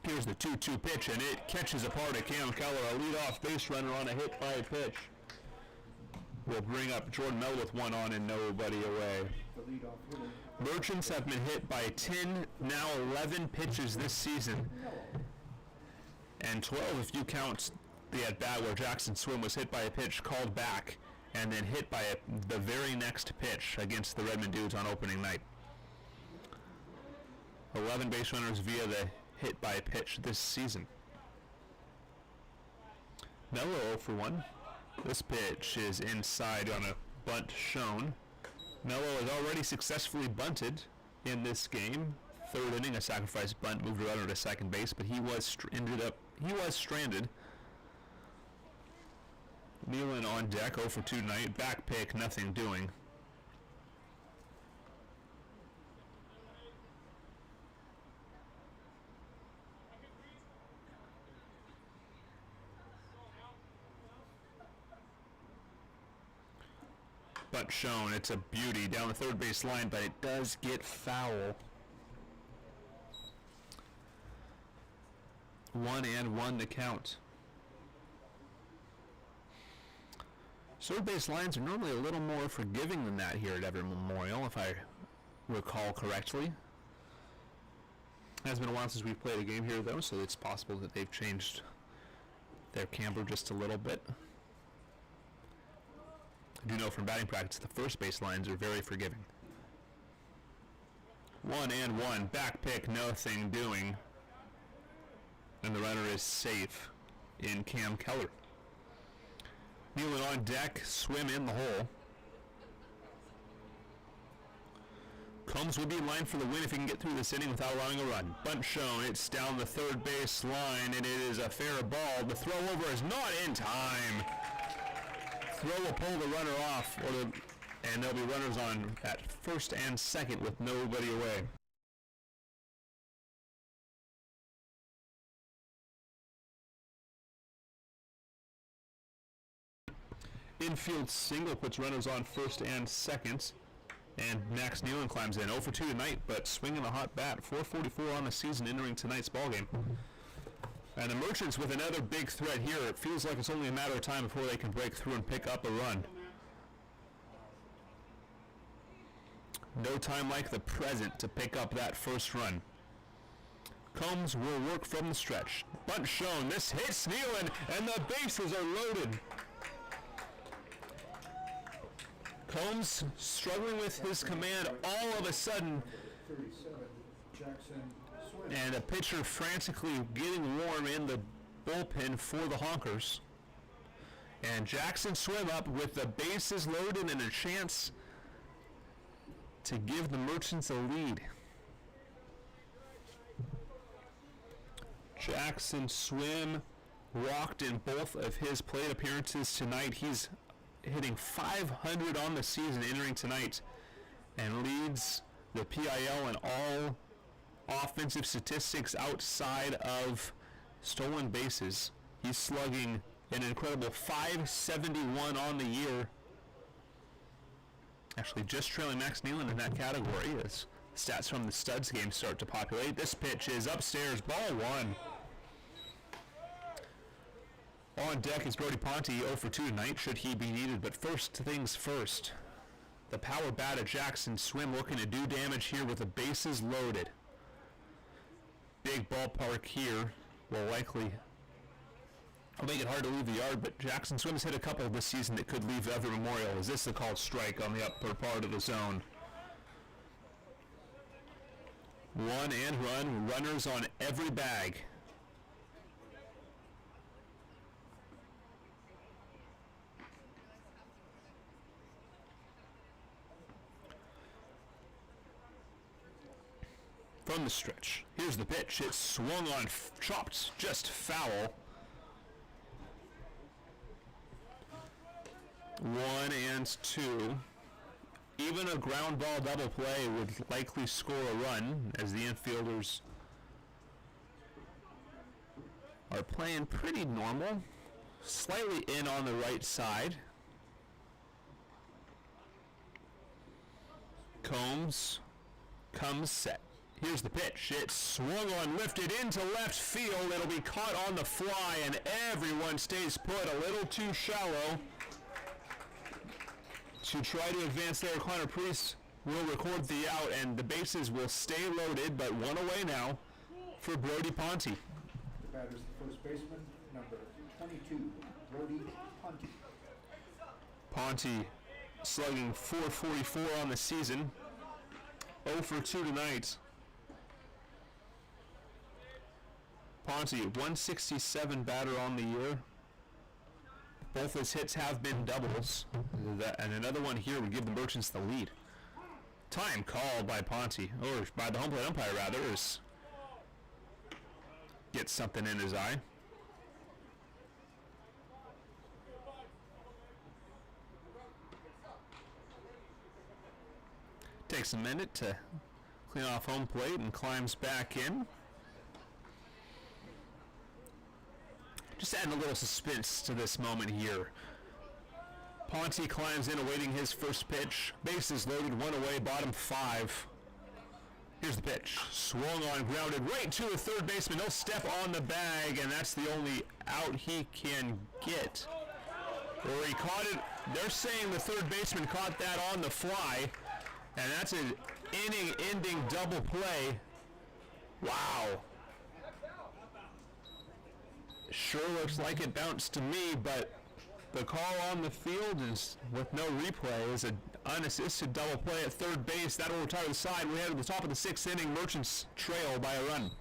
Here's the 2-2 pitch, and it catches apart at Cam Keller, a leadoff base runner on a hit by pitch. Will bring up Jordan Mello with one on and nobody away. Merchants have been hit by 10, now 11 pitches this season, and 12 if you count the at-bat where Jackson Swim was hit by a pitch, called back, and then hit by the very next pitch against the Redmond Dudes on opening night. 11 base runners via the hit by pitch this season. Mello 0 for 1. This pitch is inside on a bunt shown. Mello has already successfully bunted in this game. Third inning, a sacrifice bunt moved a runner to second base, but he was stranded. Nealon on deck, 0 for 2 tonight. Back pick, nothing doing. Bunt shown, it's a beauty down the third base line, but it does get foul. 1-1 to count. Third base lines are normally a little more forgiving than that here at Everett Memorial, if I recall correctly. It has been a while since we've played a game here, though, so it's possible that they've changed their camber just a little bit. I do know from batting practice the first base lines are very forgiving. 1-1, back pick, nothing doing. And the runner is safe in Cam Keller. Nealon on deck, Swim in the hole. Combs will be in line for the win if he can get through this inning without allowing a run. Bunt shown, it's down the third base line, and it is a fair ball. The throw over is not in time. Throw will pull the runner off, and there'll be runners on at first and second with nobody away. Infield single puts runners on first and second, and Max Nealon climbs in. 0 for 2 tonight, but swinging a hot bat. 4:44 on the season entering tonight's ballgame. And the Merchants with another big threat here. It feels like it's only a matter of time before they can break through and pick up a run. No time like the present to pick up that first run. Combs will work from the stretch. Bunt shown. This hits Nealon, and the bases are loaded. Combs struggling with his command all of a sudden, and a pitcher frantically getting warm in the bullpen for the Honkers. And Jackson Swim up with the bases loaded and a chance to give the Merchants a lead. Jackson Swim walked in both of his plate appearances tonight. He's hitting .500 on the season entering tonight and leads the PIL in all offensive statistics outside of stolen bases. He's slugging an incredible .571 on the year. Actually just trailing Max Nealon in that category as stats from the Studs game start to populate. This pitch is upstairs, ball one. On deck is Brody Ponte, 0 for 2 tonight, should he be needed. But first things first, the power bat of Jackson Swim looking to do damage here with the bases loaded. Big ballpark here will likely make it hard to leave the yard, but Jackson Swim has hit a couple this season that could leave Everett Memorial. Is this a called strike on the upper part of the zone? One and run. Runners on every bag. From the stretch. Here's the pitch. It swung on, chopped, just foul. 1-2. Even a ground ball double play would likely score a run, as the infielders are playing pretty normal. Slightly in on the right side. Combs comes set. Here's the pitch. It swung on, lifted into left field. It'll be caught on the fly, and everyone stays put a little too shallow to try to advance there. Connor Priest will record the out, and the bases will stay loaded, but one away now for Brody Ponte. The batter's the first baseman, number 22, Brody Ponte. Ponte slugging .444 on the season. 0 for 2 tonight. Ponte, 167 batter on the year. Both his hits have been doubles. And another one here would give the Merchants the lead. Time called by Ponte, or by the home plate umpire rather, is gets something in his eye. Takes a minute to clean off home plate and climbs back in. Just adding a little suspense to this moment here. Ponte climbs in awaiting his first pitch. Bases loaded, one away, bottom 5. Here's the pitch. Swung on, grounded right to the third baseman. He'll step on the bag, and that's the only out he can get. Or he caught it. They're saying the third baseman caught that on the fly, and that's an inning-ending double play. Wow. Sure looks like it bounced to me, but the call on the field is, with no replay, is an unassisted double play at third base. That will retire the side. We head to the top of the 6th inning. Merchants trail by a run.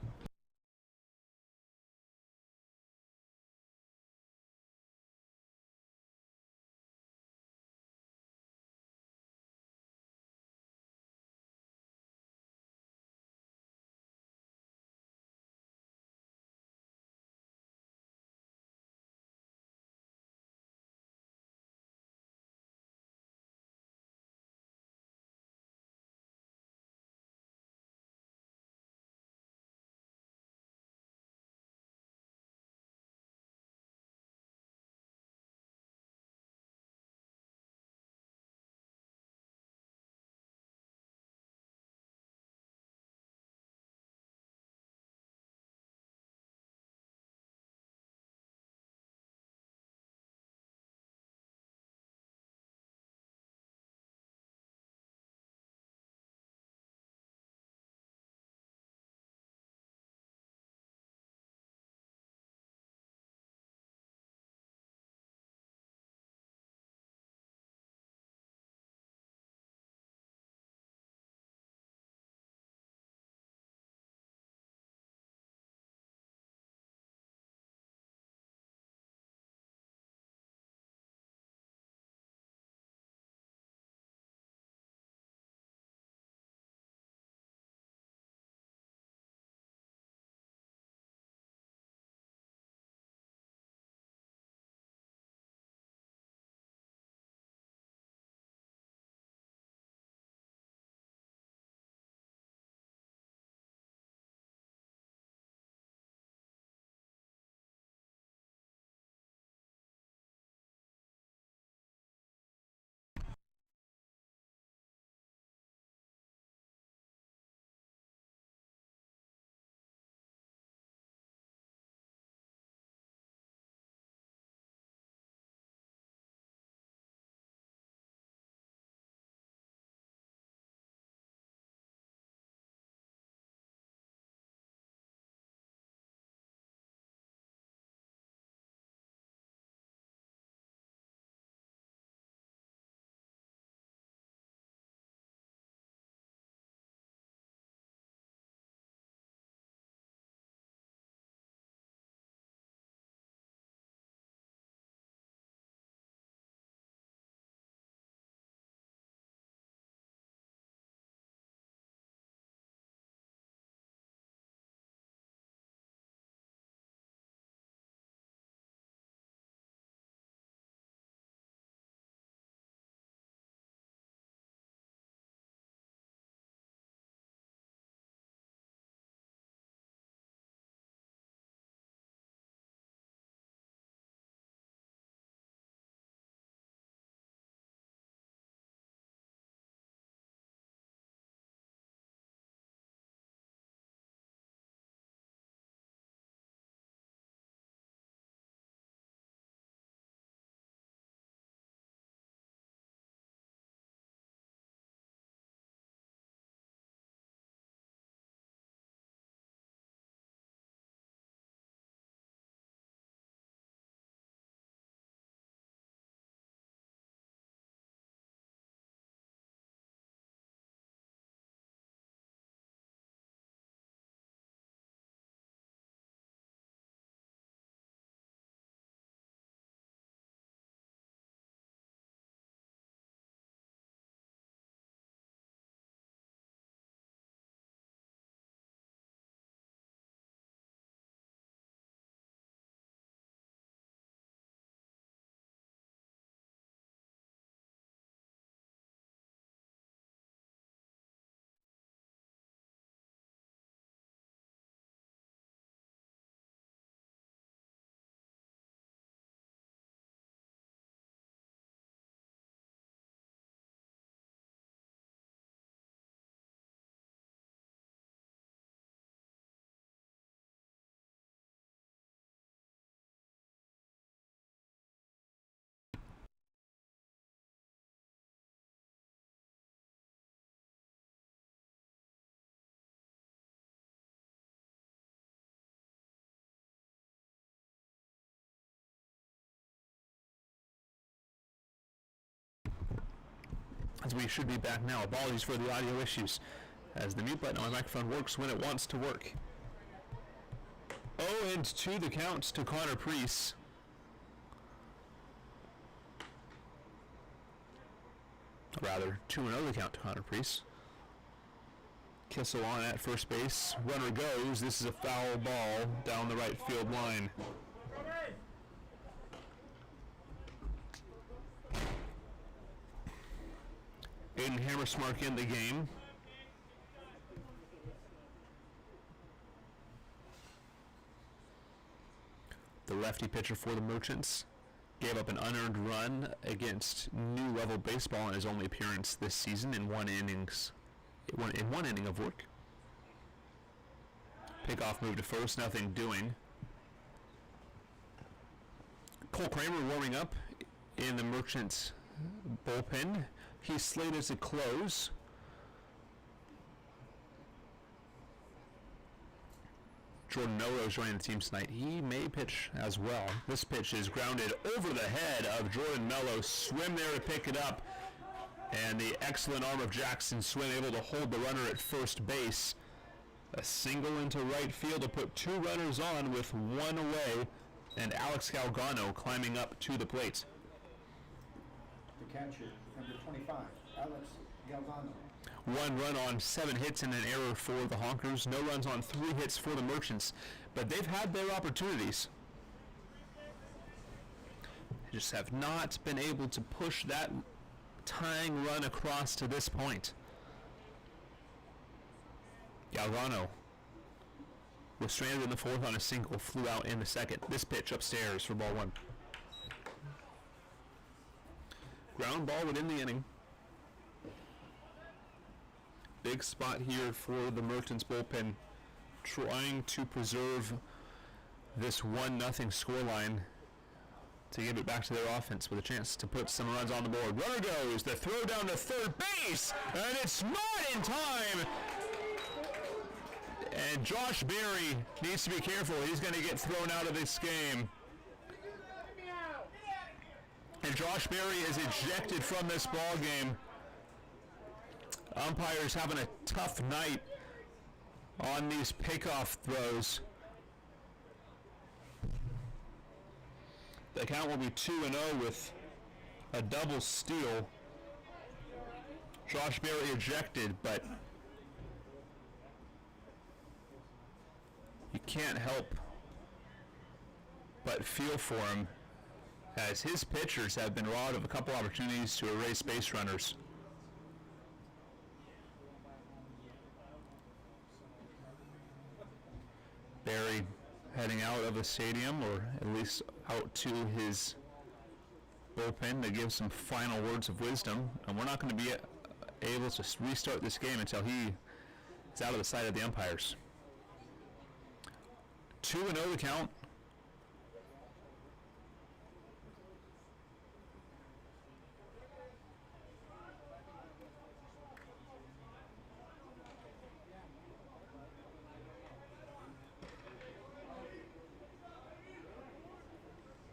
as we should be back now. Apologies for the audio issues, as the mute button on my microphone works when it wants to work. 0-2 the count to Connor Priest. Rather, 2-0 the count to Connor Priest. Kissel on at first base. Runner goes. This is a foul ball down the right field line. Aiden Hammersmark in the game. The lefty pitcher for the Merchants gave up an unearned run against New Level Baseball in his only appearance this season in one inning of work. Pickoff move to first, nothing doing. Cole Kramer warming up in the Merchants bullpen. He's slated to close. Jordan Melrose joining the team tonight. He may pitch as well. This pitch is grounded over the head of Jordan Mello. Swim there to pick it up. And the excellent arm of Jackson Swim able to hold the runner at first base. A single into right field to put two runners on with one away. And Alex Galgano climbing up to the plate. The catcher, number 25, Alex Galvano. 1 run on 7 hits and an error for the Honkers. No runs on 3 hits for the Merchants. But they've had their opportunities. They just have not been able to push that tying run across to this point. Galvano was stranded in the 4th on a single, flew out in the 2nd. This pitch upstairs for ball 1. Ground ball within the inning. Big spot here for the Merchants bullpen, trying to preserve this 1-0 scoreline to give it back to their offense with a chance to put some runs on the board. Runner goes, the throw down to third base, and it's not in time. And Josh Berry needs to be careful. He's going to get thrown out of this game. And Josh Berry is ejected from this ball game. Umpires having a tough night on these pickoff throws. The count will be 2-0 with a double steal. Josh Berry ejected, but you can't help but feel for him, as his pitchers have been robbed of a couple opportunities to erase base runners. Berry heading out of the stadium, or at least out to his bullpen to give some final words of wisdom. And we're not going to be able to restart this game until he is out of the sight of the umpires. 2-0 the count.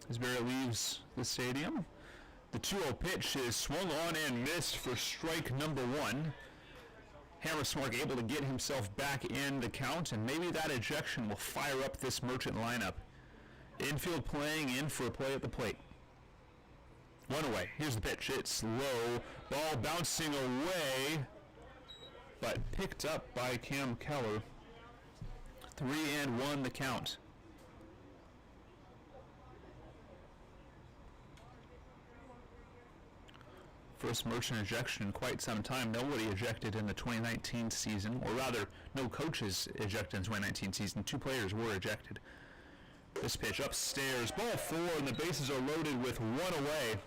As Berry leaves the stadium, the 2-0 pitch is swung on and missed for strike number 1. Hammersmark able to get himself back in the count, and maybe that ejection will fire up this Merchant lineup. Infield playing in for a play at the plate. 1 away. Here's the pitch. It's low. Ball bouncing away, but picked up by Cam Keller. 3-1 the count. First Merchant ejection in quite some time. Nobody ejected in the 2019 season, or rather, no coaches ejected in the 2019 season. 2 players were ejected. This pitch upstairs, ball 4, and the bases are loaded with 1 away.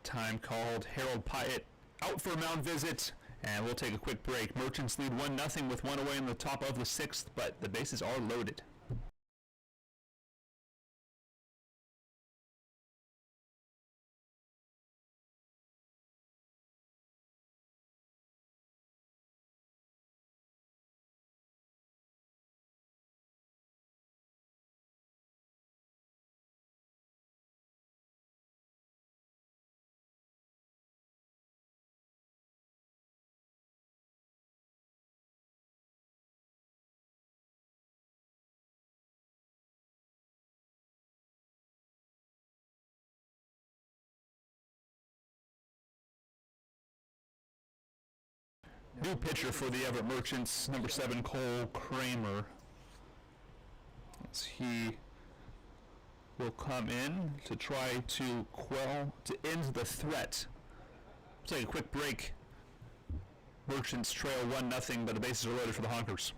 Time called. Harold Pyatt out for a mound visit, and we'll take a quick break. Merchants lead 1-0 with 1 away in the top of the 6th, but the bases are loaded. New pitcher for the Everett Merchants, number 7, Cole Kramer. As he will come in to try to end the threat. Let's take a quick break. Merchants trail 1-0, but the bases are loaded for the Honkers.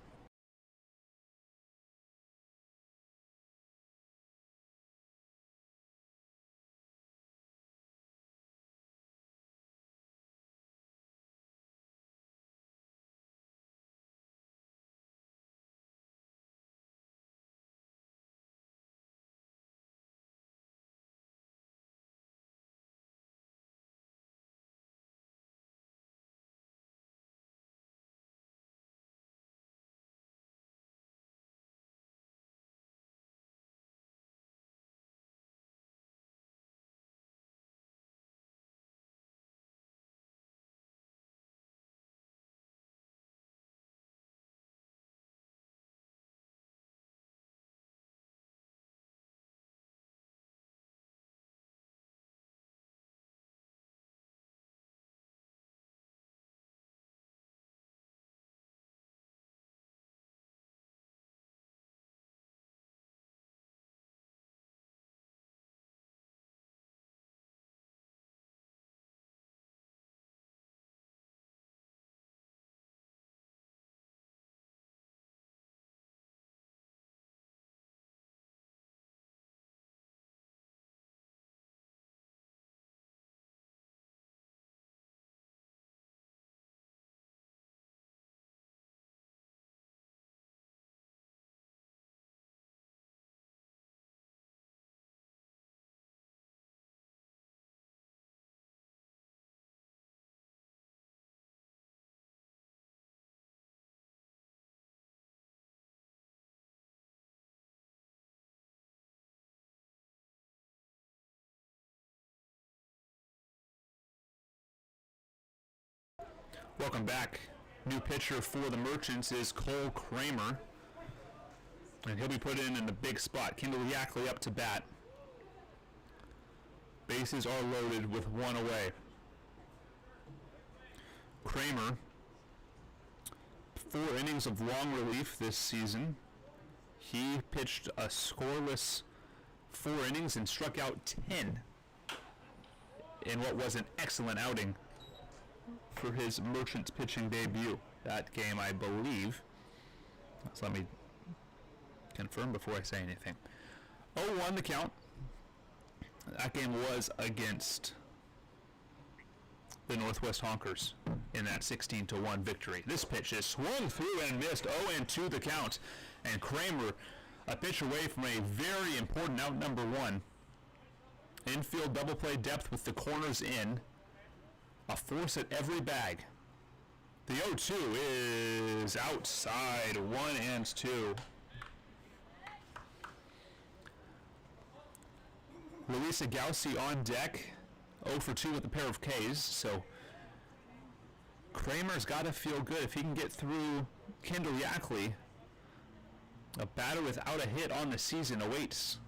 Welcome back. New pitcher for the Merchants is Cole Kramer. And he'll be put in the big spot. Kendall Yackley up to bat. Bases are loaded with 1 away. Kramer, 4 innings of long relief this season. He pitched a scoreless 4 innings and struck out 10 in what was an excellent outing for his Merchants pitching debut. That game, I believe, so let me confirm before I say anything. 0-1 the count. That game was against the Northwest Honkers in that 16-1 victory. This pitch is swung through and missed. 0-2 the count. And Kramer, a pitch away from a very important out number 1. Infield double play depth with the corners in. A force at every bag. The 0-2 is outside. 1-2. Luisa Gauci on deck. 0-2 with a pair of Ks. So Kramer's got to feel good if he can get through Kendall Yackley. A batter without a hit on the season awaits.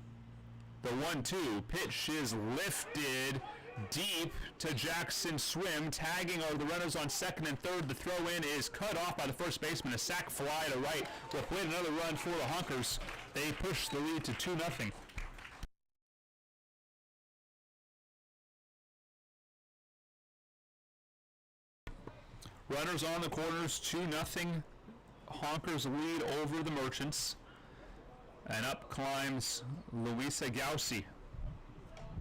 The 1-2 pitch is lifted deep to Jackson Swim. Tagging are the runners on second and third. The throw in is cut off by the first baseman. A sac fly to right will win another run for the Honkers. They push the lead to 2-0. Runners on the corners, 2-0. Honkers lead over the Merchants. And up climbs Luisa Gauci.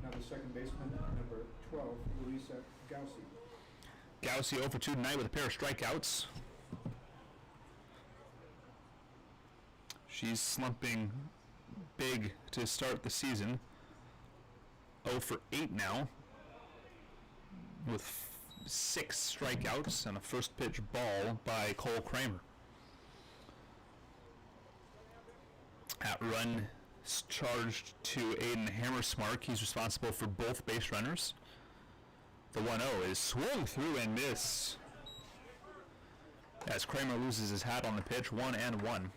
Now the second baseman, number 12, Luisa Gauci. Gauci 0-2 tonight with a pair of strikeouts. She's slumping big to start the season. 0-8 now with 6 strikeouts and a first pitch ball by Cole Kramer. That run is charged to Aiden Hammersmark. He's responsible for both base runners. The 1-0 is swung through and missed as Kramer loses his hat on the pitch. 1-1.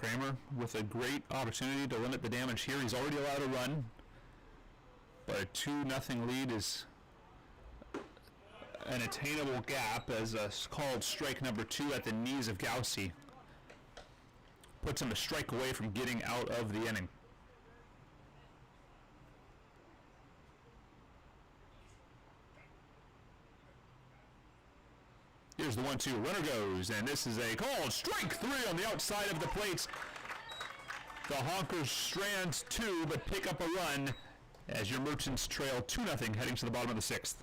Kramer with a great opportunity to limit the damage here. He's already allowed a run, but a 2-0 lead is an attainable gap as a called strike number 2 at the knees of Gaussy puts him a strike away from getting out of the inning. Here's the 1-2. Runner goes, and this is a called strike 3 on the outside of the plate. The Honkers strand 2, but pick up a run as your Merchants trail 2-0 heading to the bottom of the 6th.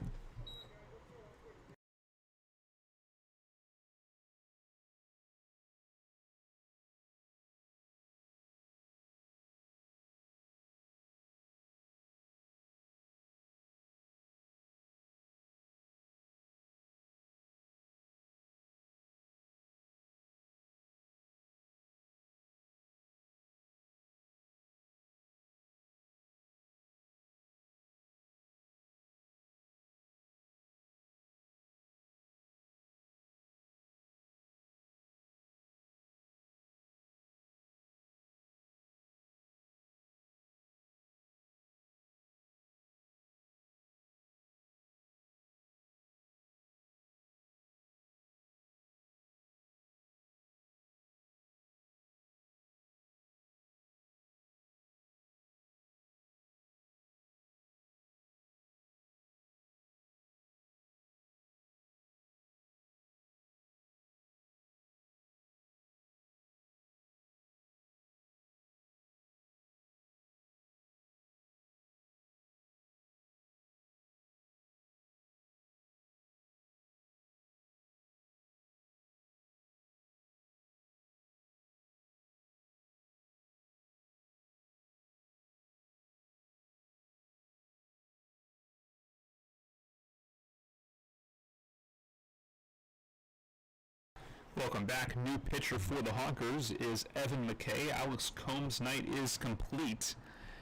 Welcome back. New pitcher for the Honkers is Evan McKay. Alex Combs' night is complete.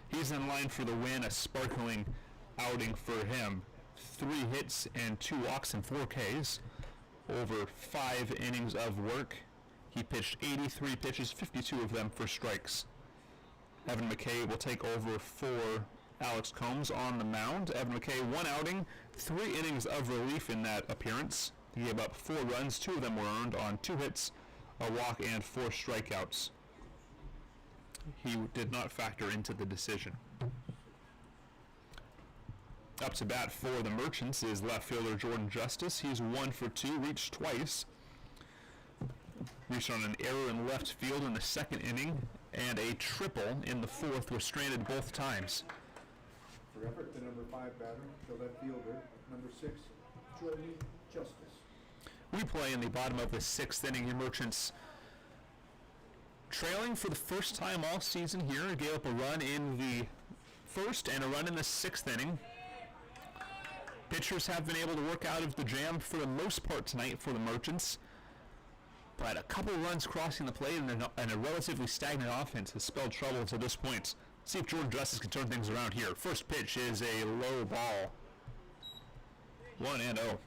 He's in line for the win, a sparkling outing for him. 3 hits and 2 walks and 4 Ks over 5 innings of work. He pitched 83 pitches, 52 of them for strikes. Evan McKay will take over for Alex Combs on the mound. Evan McKay, 1 outing, 3 innings of relief in that appearance. He gave up 4 runs, 2 of them were earned on 2 hits, a walk, and 4 strikeouts. He did not factor into the decision. Up to bat for the Merchants is left fielder Jordan Justice. He's 1 for 2, reached twice. Reached on an error in left field in the 2nd inning, and a triple in the 4th, was stranded both times. For Everett, the number 5 batter, the left fielder, number 6, Jordan Justice. We play in the bottom of the 6th inning. Your Merchants trailing for the first time all season here. Gave up a run in the 1st and a run in the 6th inning. Pitchers have been able to work out of the jam for the most part tonight for the Merchants, but a couple of runs crossing the plate and a relatively stagnant offense has spelled trouble to this point. Let's see if Jordan Justice can turn things around here. First pitch is a low ball. 1-0.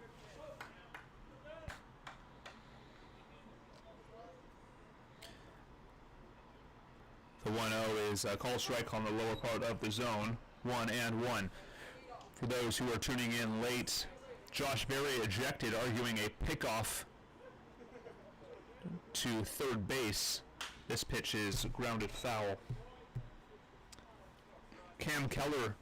The 1-0 is a call strike on the lower part of the zone. 1-1. For those who are tuning in late, Josh Berry ejected, arguing a pickoff to third base. This pitch is grounded foul. Cam Keller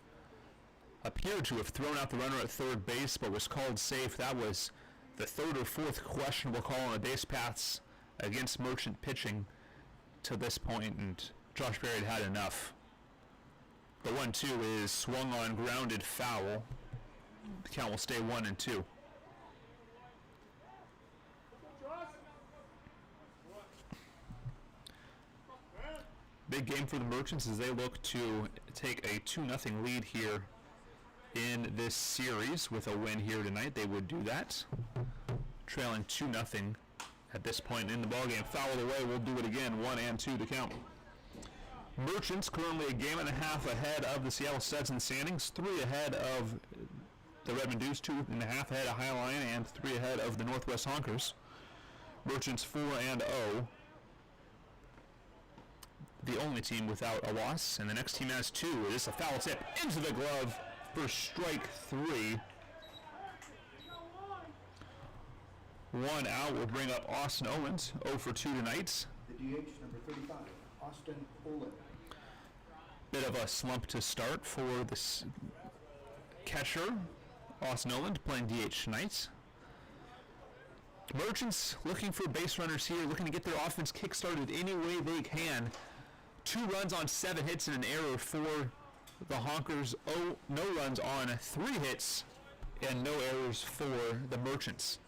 appeared to have thrown out the runner at third base, but was called safe. That was the 3rd or 4th questionable call on the base paths against Merchant pitching to this point, and Josh Berry had enough. The 1-2 is swung on, grounded foul. The count will stay 1-2. Big game for the Merchants as they look to take a 2-0 lead here in this series. With a win here tonight, they would do that. Trailing 2-0 at this point in the ballgame. Fouled away, we'll do it again. 1-2 to count. Merchants currently a game and a half ahead of the Seattle Stetson standings, 3 ahead of the Redmond Deuce, 2.5 ahead of Highline, and 3 ahead of the Northwest Honkers. Merchants 4-0. the only team without a loss, and the next team has 2. It is a foul tip into the glove for strike 3. 1 out will bring up Austin Owens, 0 for 2 tonight. The DH, number 35, Austin Olin. Bit of a slump to start for this catcher, Austin Owens, playing DH tonight. Merchants looking for base runners here, looking to get their offense kick-started any way they can. 2 runs on 7 hits and an error for the Honkers. No runs on 3 hits and no errors for the Merchants.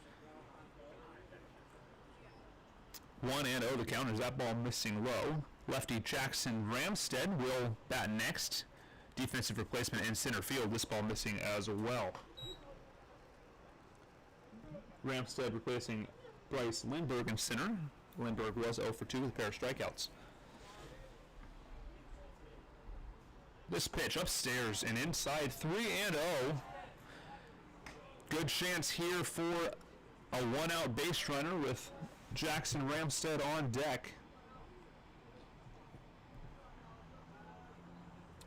1-0 the count. Is that ball missing low. Lefty Jackson Ramstead will bat next. Defensive replacement in center field. This ball missing as well. Ramstead replacing Bryce Lindbergh in center. Lindbergh was 0 for 2 with a pair of strikeouts. This pitch upstairs and inside, 3-0. Good chance here for a 1-out base runner with Jackson Ramstead on deck.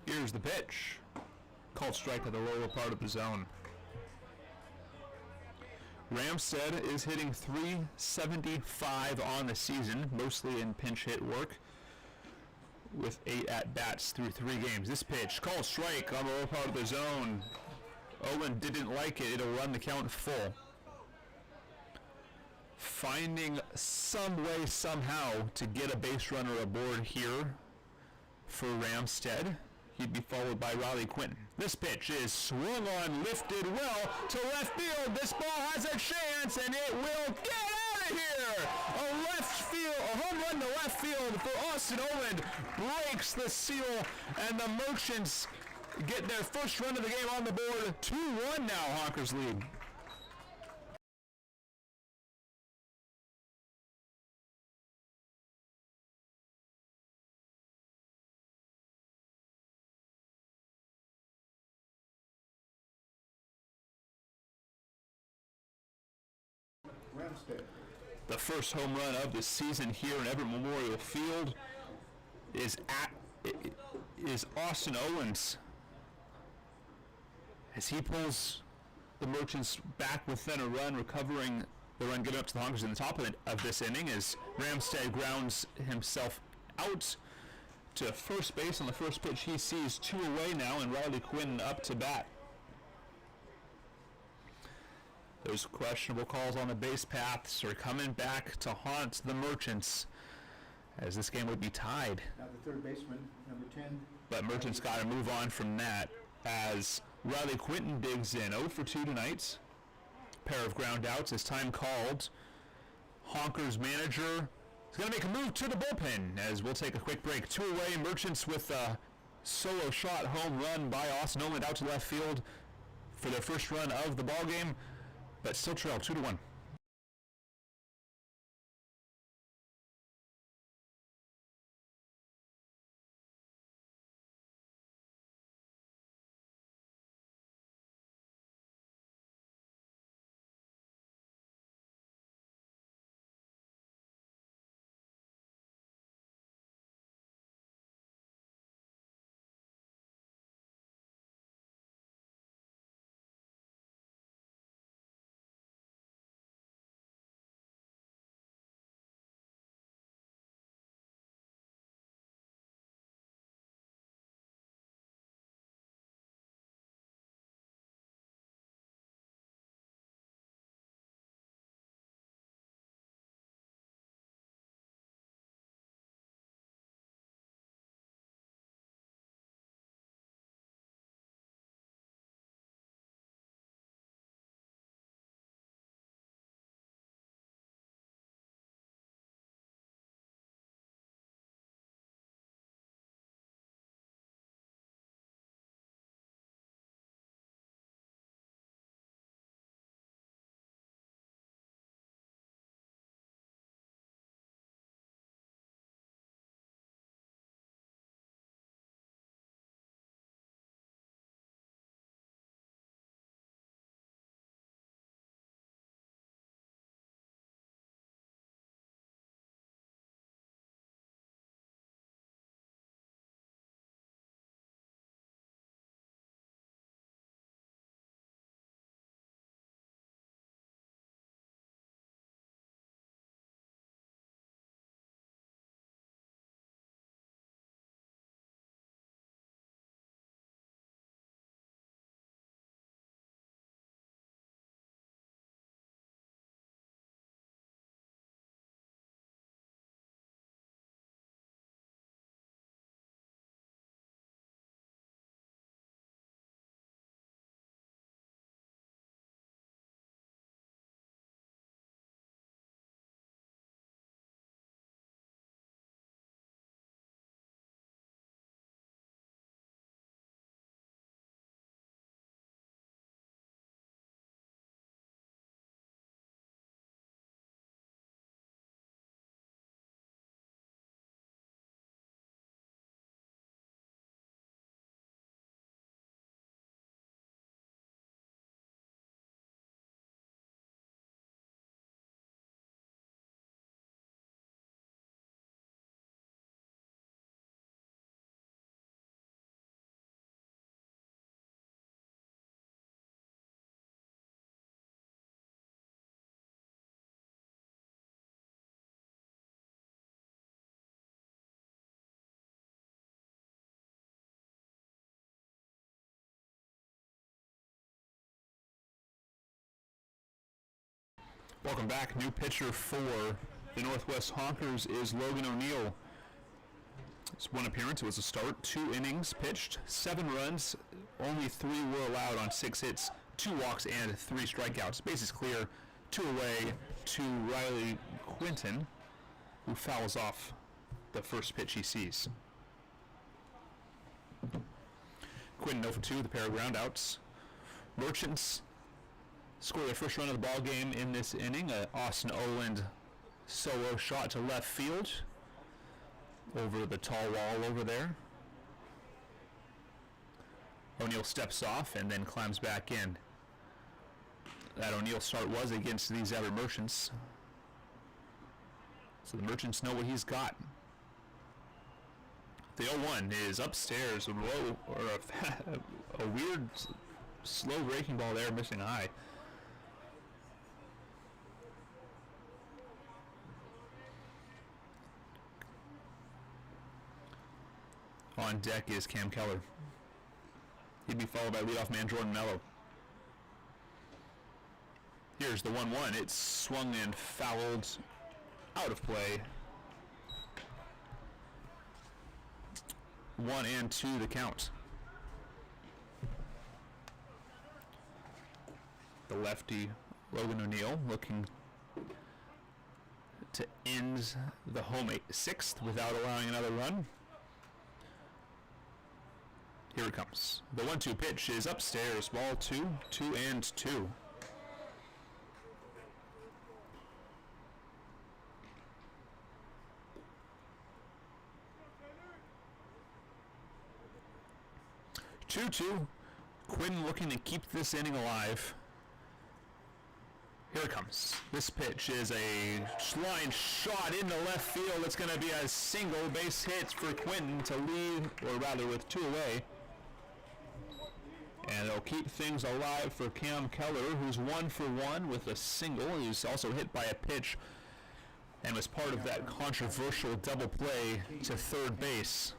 Here's the pitch. Called strike to the lower part of the zone. Ramstead is hitting .375 on the season, mostly in pinch hit work, with 8 at-bats through 3 games. This pitch, called strike on the lower part of the zone. Owen didn't like it. It'll run the count full. Finding some way, somehow, to get a base runner aboard here for Ramstead. He'd be followed by Riley Quinton. This pitch is swung on, lifted well to left field. This ball has a chance, and it will get out of here. A home run to left field for Austin Owen breaks the seal, and the Merchants get their first run of the game on the board. 2-1 now, Honkers lead. Ramstead. The first home run of the season here in Everett Memorial Field is Austin Owens, as he pulls the Merchants back within a run, recovering the run given up to the Honkers in the top of this inning, as Ramstead grounds himself out to first base on the first pitch. He sees 2 away now, and Riley Quinn up to bat. Those questionable calls on the base paths are coming back to haunt the Merchants, as this game would be tied. Now the third baseman, number 10. But Merchants got to move on from that, as Riley Quinton digs in. 0 for 2 tonight. Pair of ground outs as time called. Honkers manager is going to make a move to the bullpen, as we'll take a quick break. 2 away, Merchants with a solo shot home run by Austin Owen out to left field for their first run of the ball game, but still trail 2-1. Welcome back. New pitcher for the Northwest Honkers is Logan O'Neill. It's one appearance. It was a start. 2 innings pitched, 7 runs. Only 3 were allowed on 6 hits, 2 walks, and 3 strikeouts. Bases clear. 2 away to Riley Quinton, who fouls off the first pitch he sees. Quinton 0 for 2, the pair of groundouts. Merchants score their first run of the ball game in this inning. Austin Oland solo shot to left field over the tall wall over there. O'Neill steps off and then climbs back in. That O'Neill start was against these Everett Merchants. So the Merchants know what he's got. The 0-1 is upstairs, a low, or a weird, slow breaking ball there, missing high. On deck is Cam Keller. He'd be followed by leadoff man Jordan Mello. Here's the 1-1. It's swung and fouled out of play. 1-2 the count. The lefty Logan O'Neill looking to end the home 6th without allowing another run. Here it comes. The 1-2 pitch is upstairs. Ball 2, 2-2. Quinn looking to keep this inning alive. Here it comes. This pitch is a line shot into left field. It's going to be a single base hit for Quinton to lead, or rather with 2 away. And it'll keep things alive for Cam Keller, who's 1 for 1 with a single. He's also hit by a pitch and was part of that controversial double play to third base.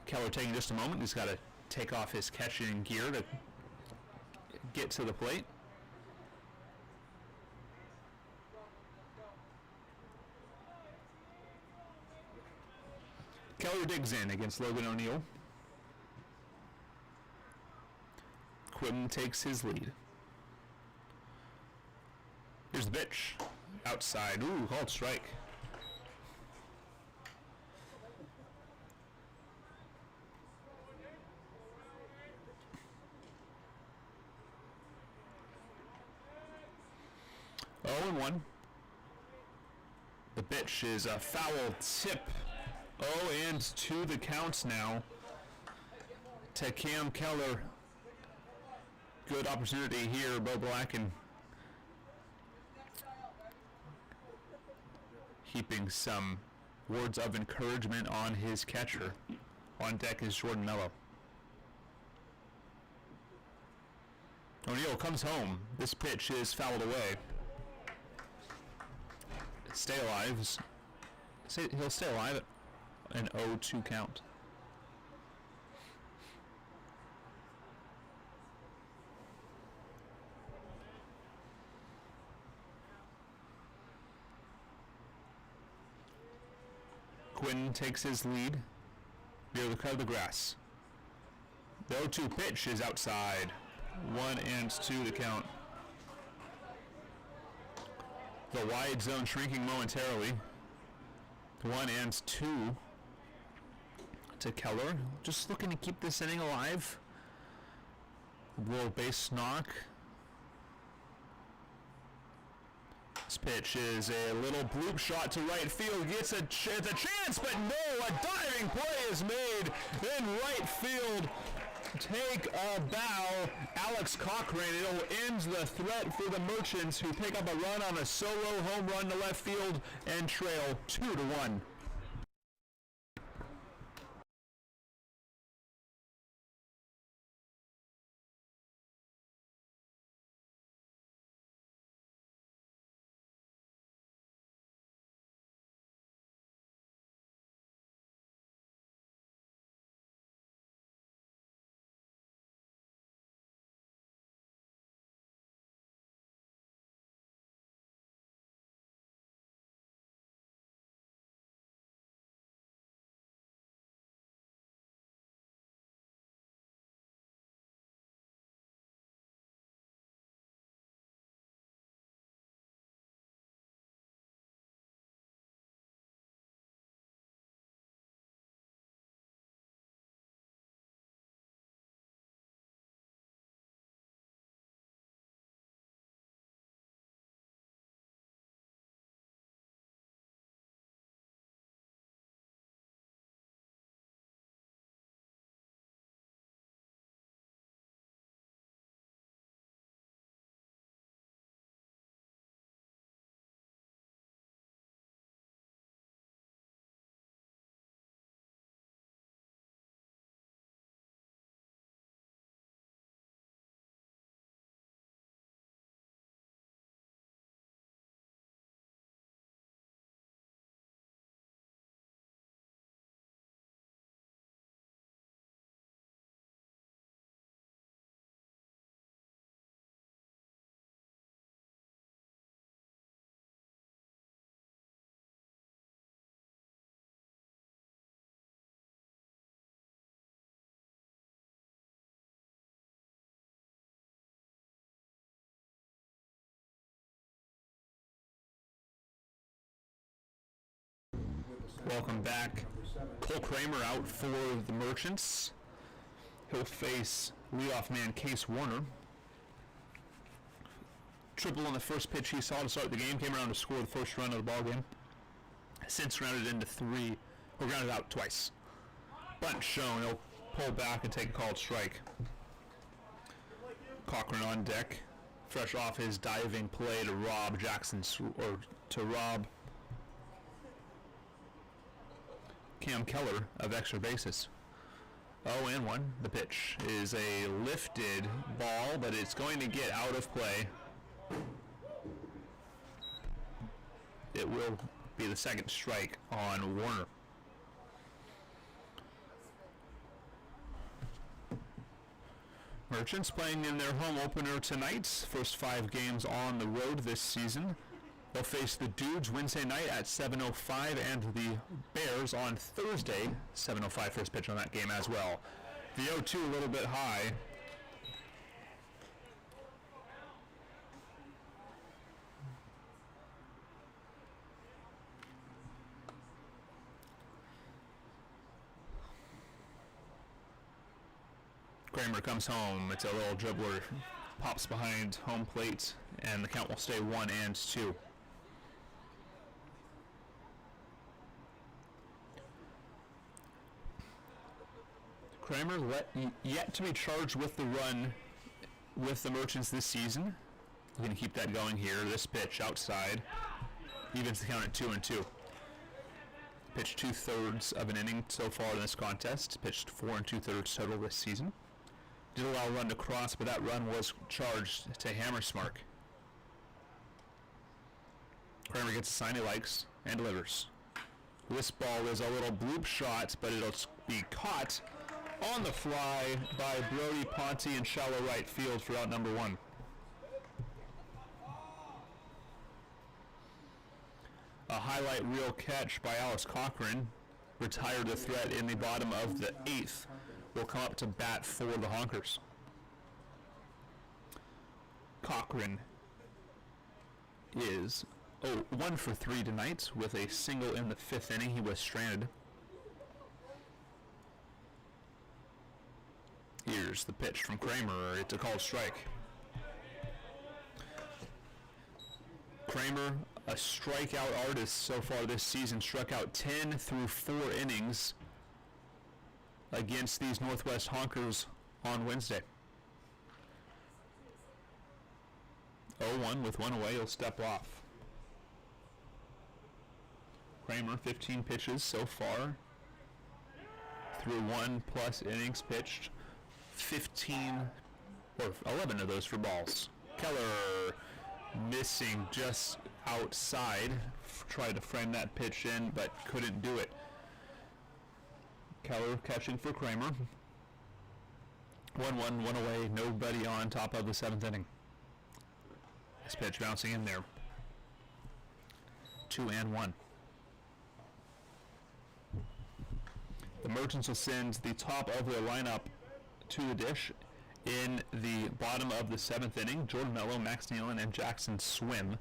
Keller taking just a moment. He's got to take off his catching gear to get to the plate. Keller digs in against Logan O'Neill. Quinton takes his lead. Here's the pitch. Outside. Ooh, called strike. Oh, and 1. The pitch is a foul tip. 0-2 the counts now to Cam Keller. Good opportunity here, Bo Blacken heaping some words of encouragement on his catcher. On deck is Jordan Mello. O'Neill comes home. This pitch is fouled away. Stay alive. He'll stay alive at an 0-2 count. Quinn takes his lead near the cut of the grass. The 0-2 pitch is outside. 1-2 to count. The wide zone shrinking momentarily. 1-2 to Keller. Just looking to keep this inning alive. Little base knock. This pitch is a little bloop shot to right field. Gets a chance, but no, a diving play is made in right field. Take a bow, Alex Cochran. It'll end the threat for the Merchants, who pick up a run on a solo home run to left field and trail 2-1. Welcome back. Number 7. Cole Kramer out for the Merchants. He'll face leadoff man Case Warner. Triple on the first pitch he saw to start the game. Came around to score the first run of the ball game. Since grounded into 3, or grounded out twice. Bunt shown. He'll pull back and take a called strike. Cochran on deck, fresh off his diving play to rob Cam Keller of extra bases. 0-1. The pitch is a lifted ball, but it's going to get out of play. It will be the second strike on Warner. Merchants playing in their home opener tonight. First 5 games on the road this season. They'll face the Dudes Wednesday night at 7:05 and the Bears on Thursday, 7:05 first pitch on that game as well. The 0-2 a little bit high. Kramer comes home. It's a little dribbler. Pops behind home plate, and the count will stay 1-2. Kramer yet to be charged with the run with the Merchants this season. We're going to keep that going here. This pitch outside evens the count at 2-2. Pitched 2/3 of an inning so far in this contest. Pitched 4 2/3 total this season. Did allow a run to cross, but that run was charged to Hammersmark. Kramer gets a sign he likes and delivers. This ball is a little bloop shot, but it'll be caught on the fly by Brody Ponte in shallow right field for out number 1. A highlight reel catch by Alice Cochran retired the threat in the bottom of the 8th. Will come up to bat for the Honkers. Cochran is 1 for 3 tonight with a single in the 5th inning. He was stranded. Here's the pitch from Kramer. It's a called strike. Kramer, a strikeout artist so far this season, struck out 10 through 4 innings against these Northwest Honkers on Wednesday. 0-1 with 1 away. He'll step off. Kramer, 15 pitches so far through 1+ innings pitched. 15 or 11 of those for balls. Keller missing just outside. Tried to frame that pitch in, but couldn't do it. Keller catching for Kramer. 1-1, 1 away, nobody on top of the 7th inning. This pitch bouncing in there. 2-1. The Merchants will send the top of their lineup to the dish in the bottom of the 7th inning. Jordan Mello, Max Nealon, and Jackson Swim.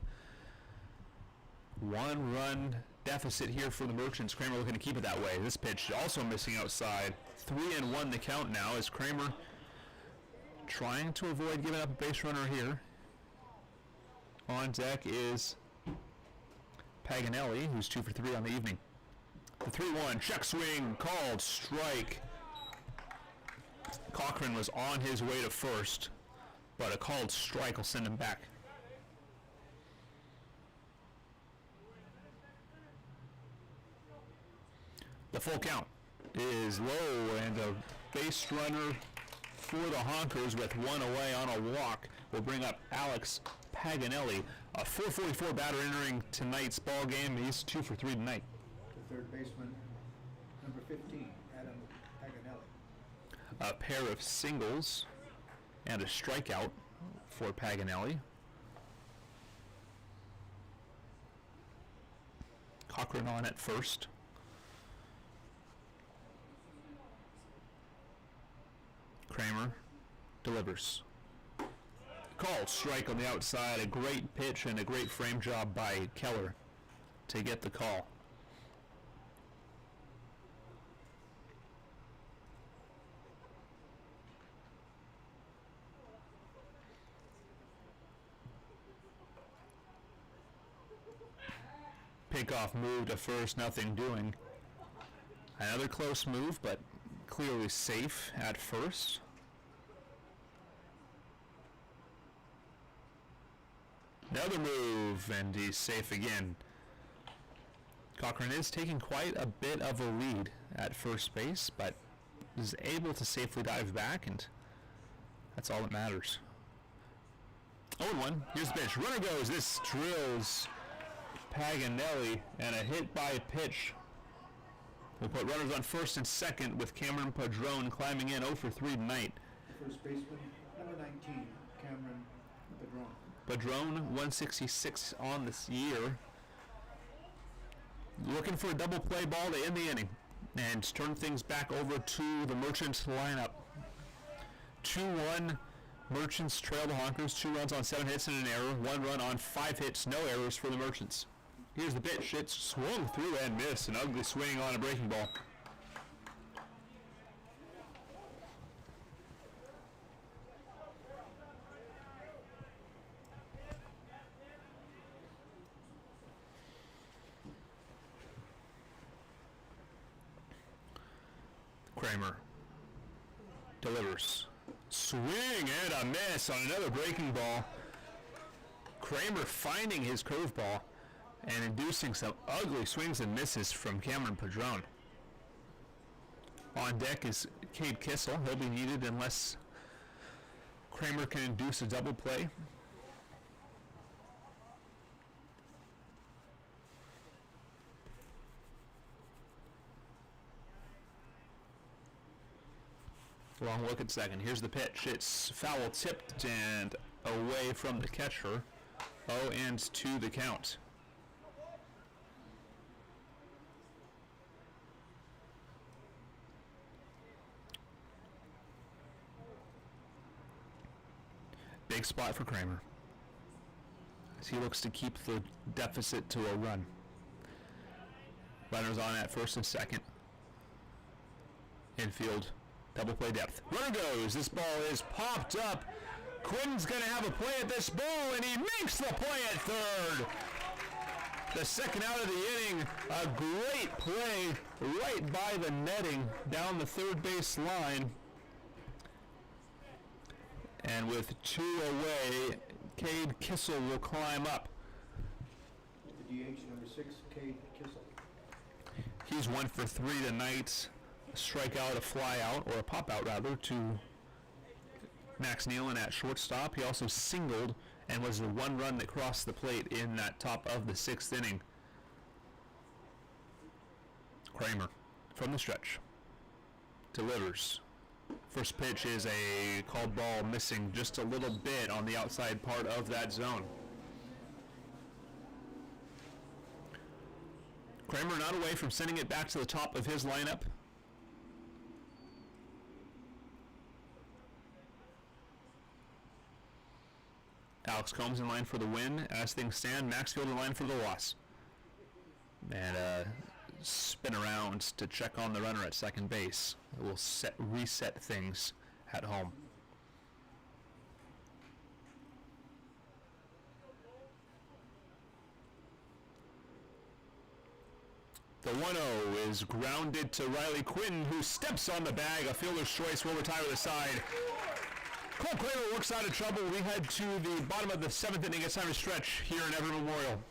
1-run deficit here for the Merchants. Kramer looking to keep it that way. This pitch also missing outside. 3-1 the count now as Kramer trying to avoid giving up a base runner here. On deck is Paganelli, who's 2 for 3 on the evening. The 3-1 check swing called strike. Cochran was on his way to first, but a called strike will send him back. The full count is low, and a base runner for the Honkers with 1 away on a walk will bring up Alex Paganelli, a .444 batter entering tonight's ball game. He's 2 for 3 tonight. The third baseman, number 15, Adam Paganelli. A pair of singles and a strikeout for Paganelli. Cochran on at first. Kramer delivers. Called strike on the outside. A great pitch and a great frame job by Keller to get the call. pickoff move to first, nothing doing. Another close move, but clearly safe at first. Another move, and he's safe again. Cochran is taking quite a bit of a lead at first base, but is able to safely dive back, and that's all that matters. 0-1. Here's the pitch. Runner goes. This drills Paganelli, and a hit by pitch will put runners on first and second with Cameron Padron climbing in 0 for 3 tonight. First baseman, number 19, Cameron Padron. Padron, 166 on this year. Looking for a double play ball to end the inning and turn things back over to the Merchants lineup. 2-1. Merchants trail the Honkers. 2 runs on 7 hits and an error. 1 run on 5 hits, no errors for the Merchants. Here's the pitch. It's swung through and missed. An ugly swing on a breaking ball. Kramer delivers. Swing and a miss on another breaking ball. Kramer finding his curveball and inducing some ugly swings and misses from Cameron Padron. On deck is Cade Kissel. He'll be needed unless Kramer can induce a double play. Long look at second. Here's the pitch. It's foul tipped and away from the catcher. 0-2 the count. Big spot for Kramer as he looks to keep the deficit to a run. Runners on at first and second. Infield. Double play depth. Runner goes. This ball is popped up. Quinn's going to have a play at this ball, and he makes the play at third. The second out of the inning. A great play right by the netting down the third base line. And with 2 away, Cade Kissel will climb up. The DH, number 6, Cade Kissel. He's 1 for 3 tonight. Strikeout, a fly out, or a pop out rather, to Max Nealon at shortstop. He also singled and was the 1 run that crossed the plate in that top of the 6th inning. Kramer from the stretch delivers. First pitch is a called ball, missing just a little bit on the outside part of that zone. Kramer not away from sending it back to the top of his lineup. Alex Combs in line for the win. As things stand, Maxfield in line for the loss. And spin around to check on the runner at second base. It will reset things at home. The 1-0 is grounded to Riley Quinn, who steps on the bag. A fielder's choice will retire the side. Cole Kramer works out of trouble. We head to the bottom of the 7th inning. It's time to stretch here in Everett Memorial.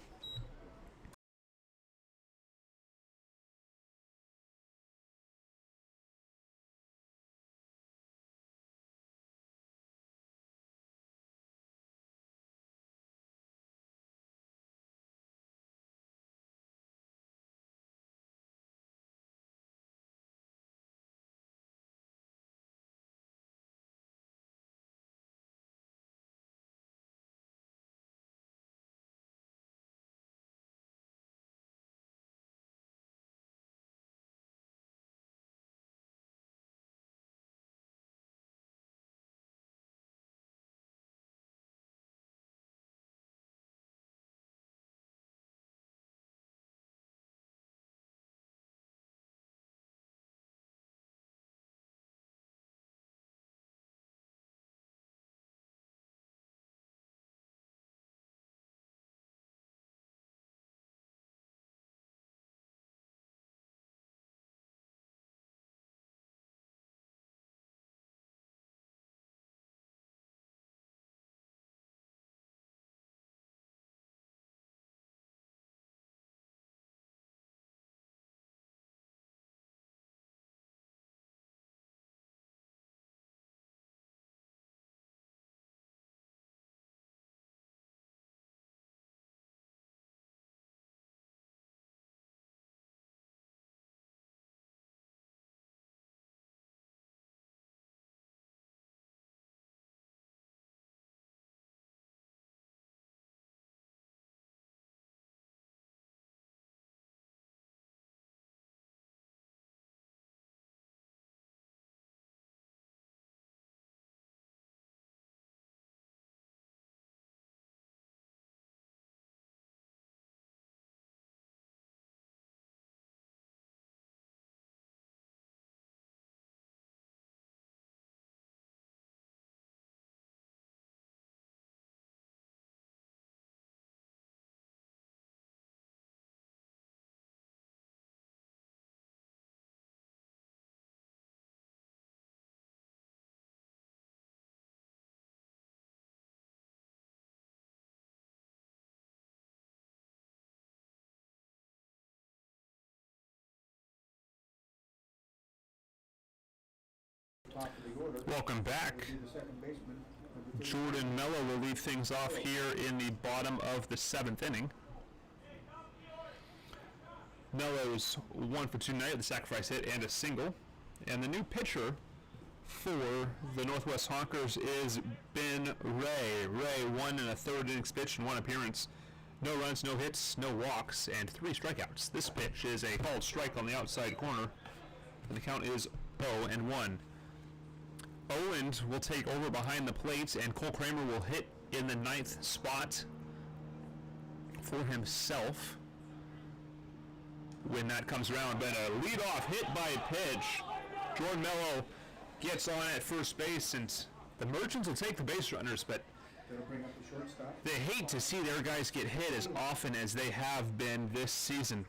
Welcome back. Would be the second baseman. Number 30. Jordan Mello will lead things off here in the bottom of the 7th inning. Mello's 1 for 2 tonight with a sacrifice hit and a single. And the new pitcher for the Northwest Honkers is Ben Ray. Ray 1 1/3 innings pitched and 1 appearance. No runs, no hits, no walks, and 3 strikeouts. This pitch is a called strike on the outside corner. And the count is 0-1. Owens will take over behind the plate, and Cole Kramer will hit in the 9th spot for himself when that comes around. But a leadoff hit by pitch. Jordan Mello gets on at first base, and the Merchants will take the base runners, but That'll bring up the shortstop. they hate to see their guys get hit as often as they have been this season.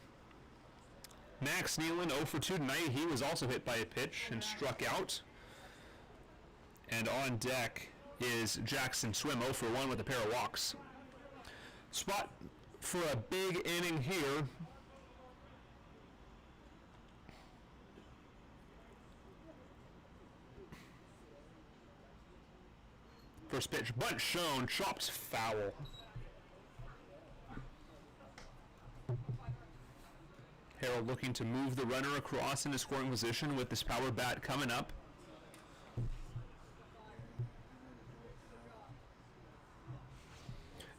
Max Nealon 0 for 2 tonight. He was also hit by a pitch and struck out. And on deck is Jackson Swim 0 for 1 with a pair of walks. Spot for a big inning here. First pitch, bunt shown, chopped foul. Harold looking to move the runner across into scoring position with this power bat coming up.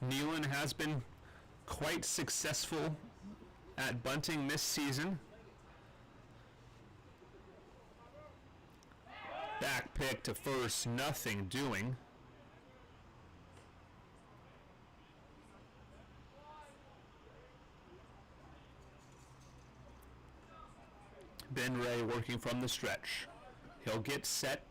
Nealon has been quite successful at bunting this season. Back pick to first, nothing doing. Ben Ray working from the stretch. He'll get set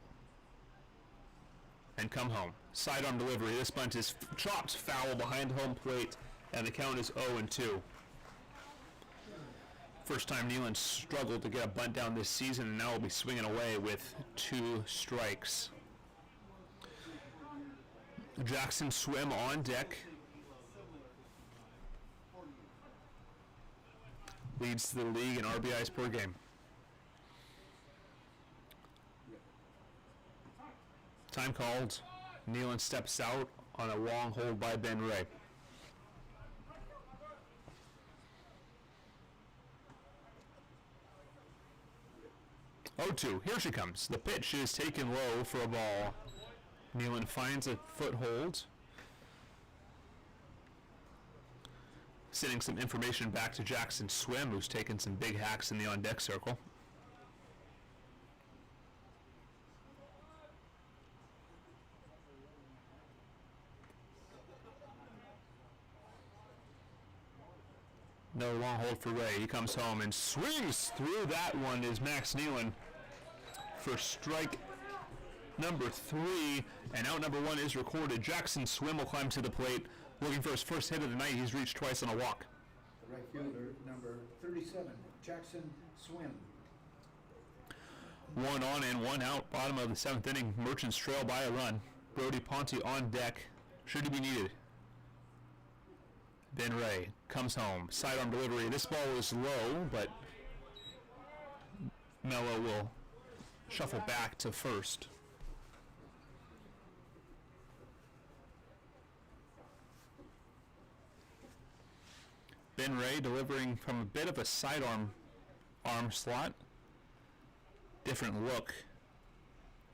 and come home. Sidearm delivery. This bunt is chopped foul behind home plate, and the count is 0-2. First time Nealon struggled to get a bunt down this season, and now will be swinging away with 2 strikes. Jackson Swim on deck. Leads the league in RBIs per game. Time called. Nealon steps out on a long hold by Ben Ray. 0-2. Here she comes. The pitch is taken low for a ball. Nealon finds a foothold. Sending some information back to Jackson Swim, who's taken some big hacks in the on-deck circle. No long hold for Ray. He comes home and swings through that one is Max Nealon for strike number 3. And out number 1 is recorded. Jackson Swim will climb to the plate. Looking for his first hit of the night. He's reached twice on a walk. The right fielder, number 37, Jackson Swim. 1 on and 1 out. Bottom of the 7th inning. Merchants trail by a run. Brody Ponte on deck. Should he be needed? Ben Ray comes home. Sidearm delivery. This ball is low, but Mello will shuffle back to first. Ben Ray delivering from a bit of a sidearm arm slot. Different look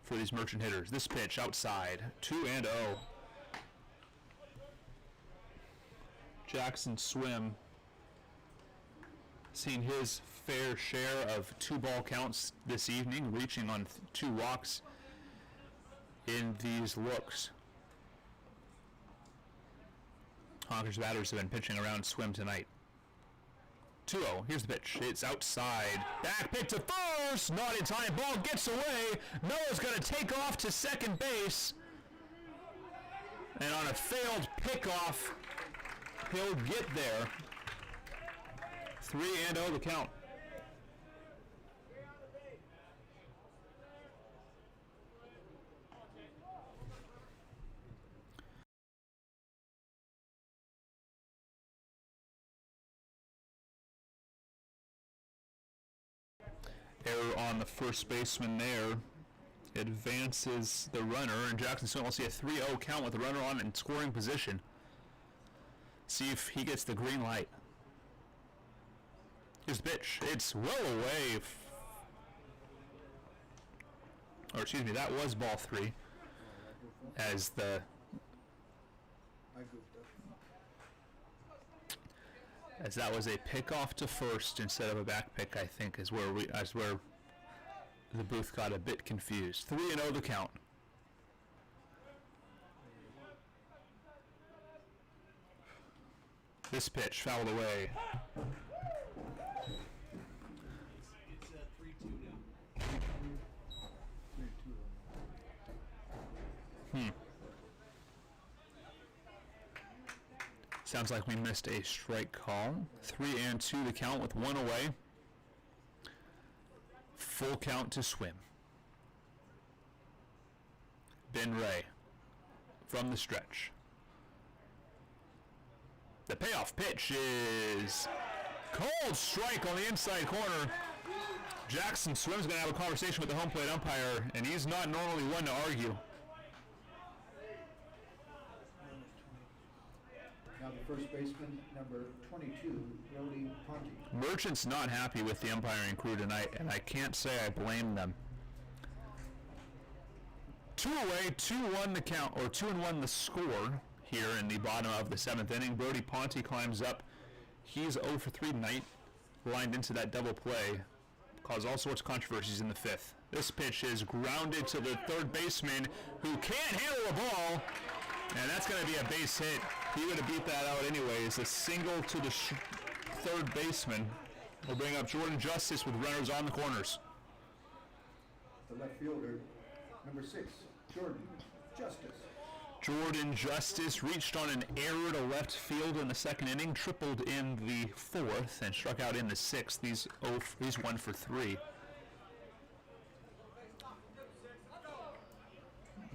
for these Merchant hitters. This pitch outside. 2-0. Jackson Swim seen his fair share of 2-ball counts this evening, reaching on 2 walks in these looks. Honkers batters have been pitching around Swim tonight. 2-0. Here's the pitch. It's outside. Back pick to first. Not in time. Ball gets away. Noah's going to take off to second base. And on a failed pickoff, he'll get there. 3-0 the count. Error on the first baseman there. advances the runner, and Jackson Swim will see a 3-0 count with the runner on in scoring position. See if he gets the green light. Here's the pitch. It's well away. That was ball 3. As the I goofed up. as that was a pickoff to first instead of a back pick, I think, is where the booth got a bit confused. 3-0 the count. This pitch fouled away. It's 3-2 now. 3-2. Sounds like we missed a strike call. 3-2 the count with 1 away. Full count to Swim. Ben Ray from the stretch. The payoff pitch is cold strike on the inside corner. Jackson Swim's going to have a conversation with the home plate umpire, and he's not normally one to argue. Now the first baseman, number 22, Brody Ponte. Merchant's not happy with the umpiring crew tonight, and I can't say I blame them. 2 away, 2-1 the count, or 2-1 the score here in the bottom of the 7th inning. Brody Ponte climbs up. He's 0 for 3 tonight, lined into that double play. Caused all sorts of controversies in the 5th. This pitch is grounded to the third baseman, who can't handle the ball, and that's going to be a base hit. He would have beat that out anyways. A single to the third baseman will bring up Jordan Justice with runners on the corners. The left fielder, number 6, Jordan Justice. Jordan Justice reached on an error to left field in the 2nd inning, tripled in the 4th, and struck out in the 6th. He's 1 for 3.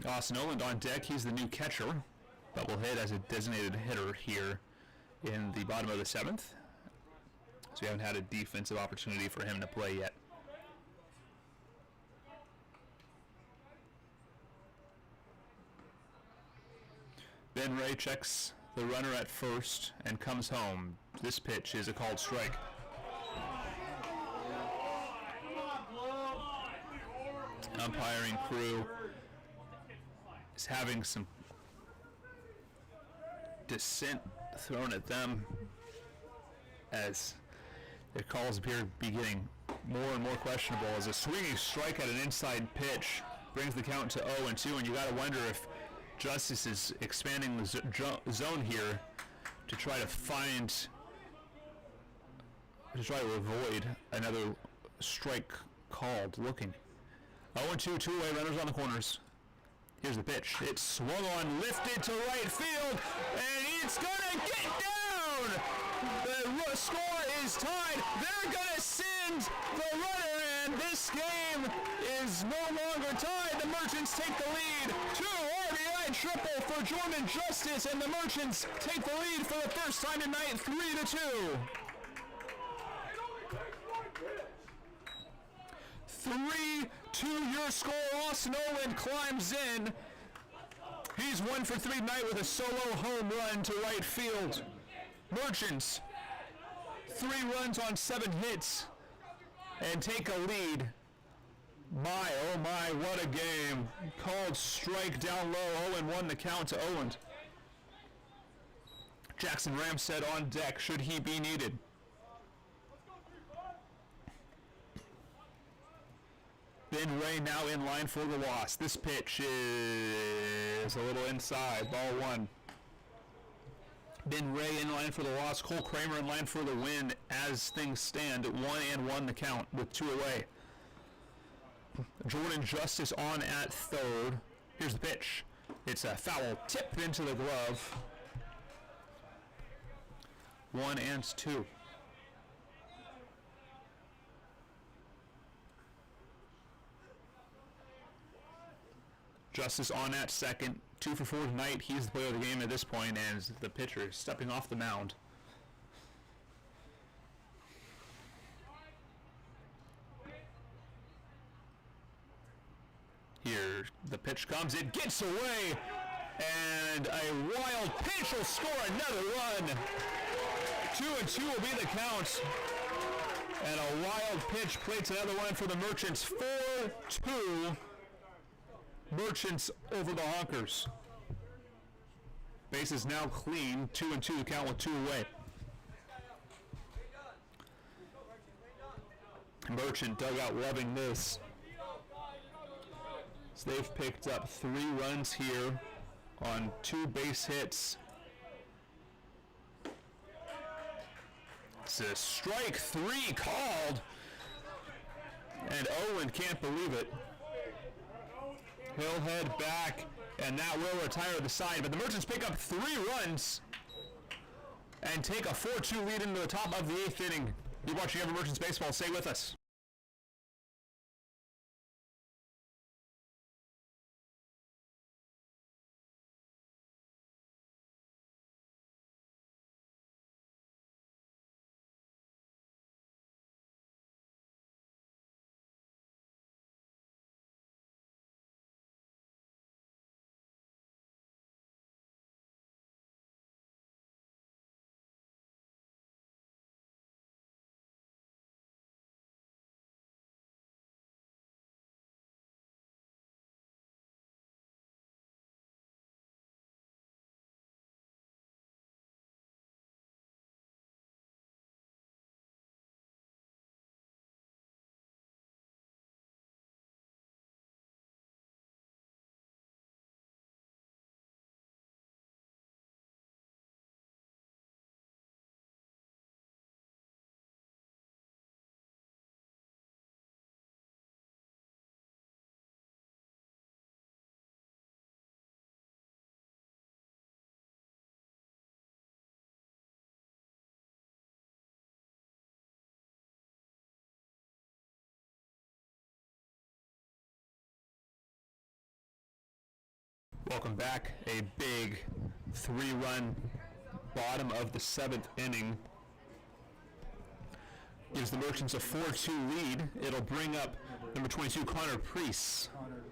Austin Oland on deck. He's the new catcher. Double hit as a designated hitter here in the bottom of the 7th. So we haven't had a defensive opportunity for him to play yet. Ben Ray checks the runner at first and comes home. This pitch is a called strike. Umpiring crew is having some dissent thrown at them as their calls appear to be getting more and more questionable, as a swinging strike at an inside pitch brings the count to 0-2, and you got to wonder if Justice is expanding the zone here to try to avoid another strike called. Looking 0-2, 2-away, runners on the corners. Here's the pitch. It's swung on, lifted to right field, and it's gonna get down. The score is tied. They're gonna send the runner, and this game is no longer tied. The Merchants take the lead. 2 RBI triple for Jordan Justice, and the Merchants take the lead for the first time tonight, 3-2. 3-2 your score. Austin Oland climbs in. He's 1 for 3 tonight with a solo home run to right field. Merchants 3 runs on 7 hits and take a lead. My, oh my, what a game. Called strike down low, 0-1 the count to Oland. Jackson Ramsted on deck should he be needed. Ben Ray now in line for the loss. This pitch is a little inside, ball 1. Ben Ray in line for the loss. Cole Kramer in line for the win as things stand. 1-1 the count with 2 away. Jordan Justice on at third. Here's the pitch. It's a foul tip into the glove. 1-2. Justice on at second. 2 for 4 tonight. He's the player of the game at this point, and the pitcher stepping off the mound. Here The pitch comes, it gets away, and a wild pitch will score another run. 2-2 will be the count. And a wild pitch plates another one for the Merchants. 4-2. Merchants over the Honkers. Base is now clean. 2-2 the count with 2 away. Merchant dugout loving this. So they've picked up 3 runs here on 2 base hits. It's a strike 3 called. And Owen can't believe it. He'll head back, and that will retire the side. But the Merchants pick up 3 runs and take a 4-2 lead into the top of the 8th inning. You're watching Everett Merchants Baseball. Stay with us. Welcome back. A big 3-run bottom of the 7th inning gives the Merchants a 4-2 lead. It'll bring up number 22, Connor Priest. Connor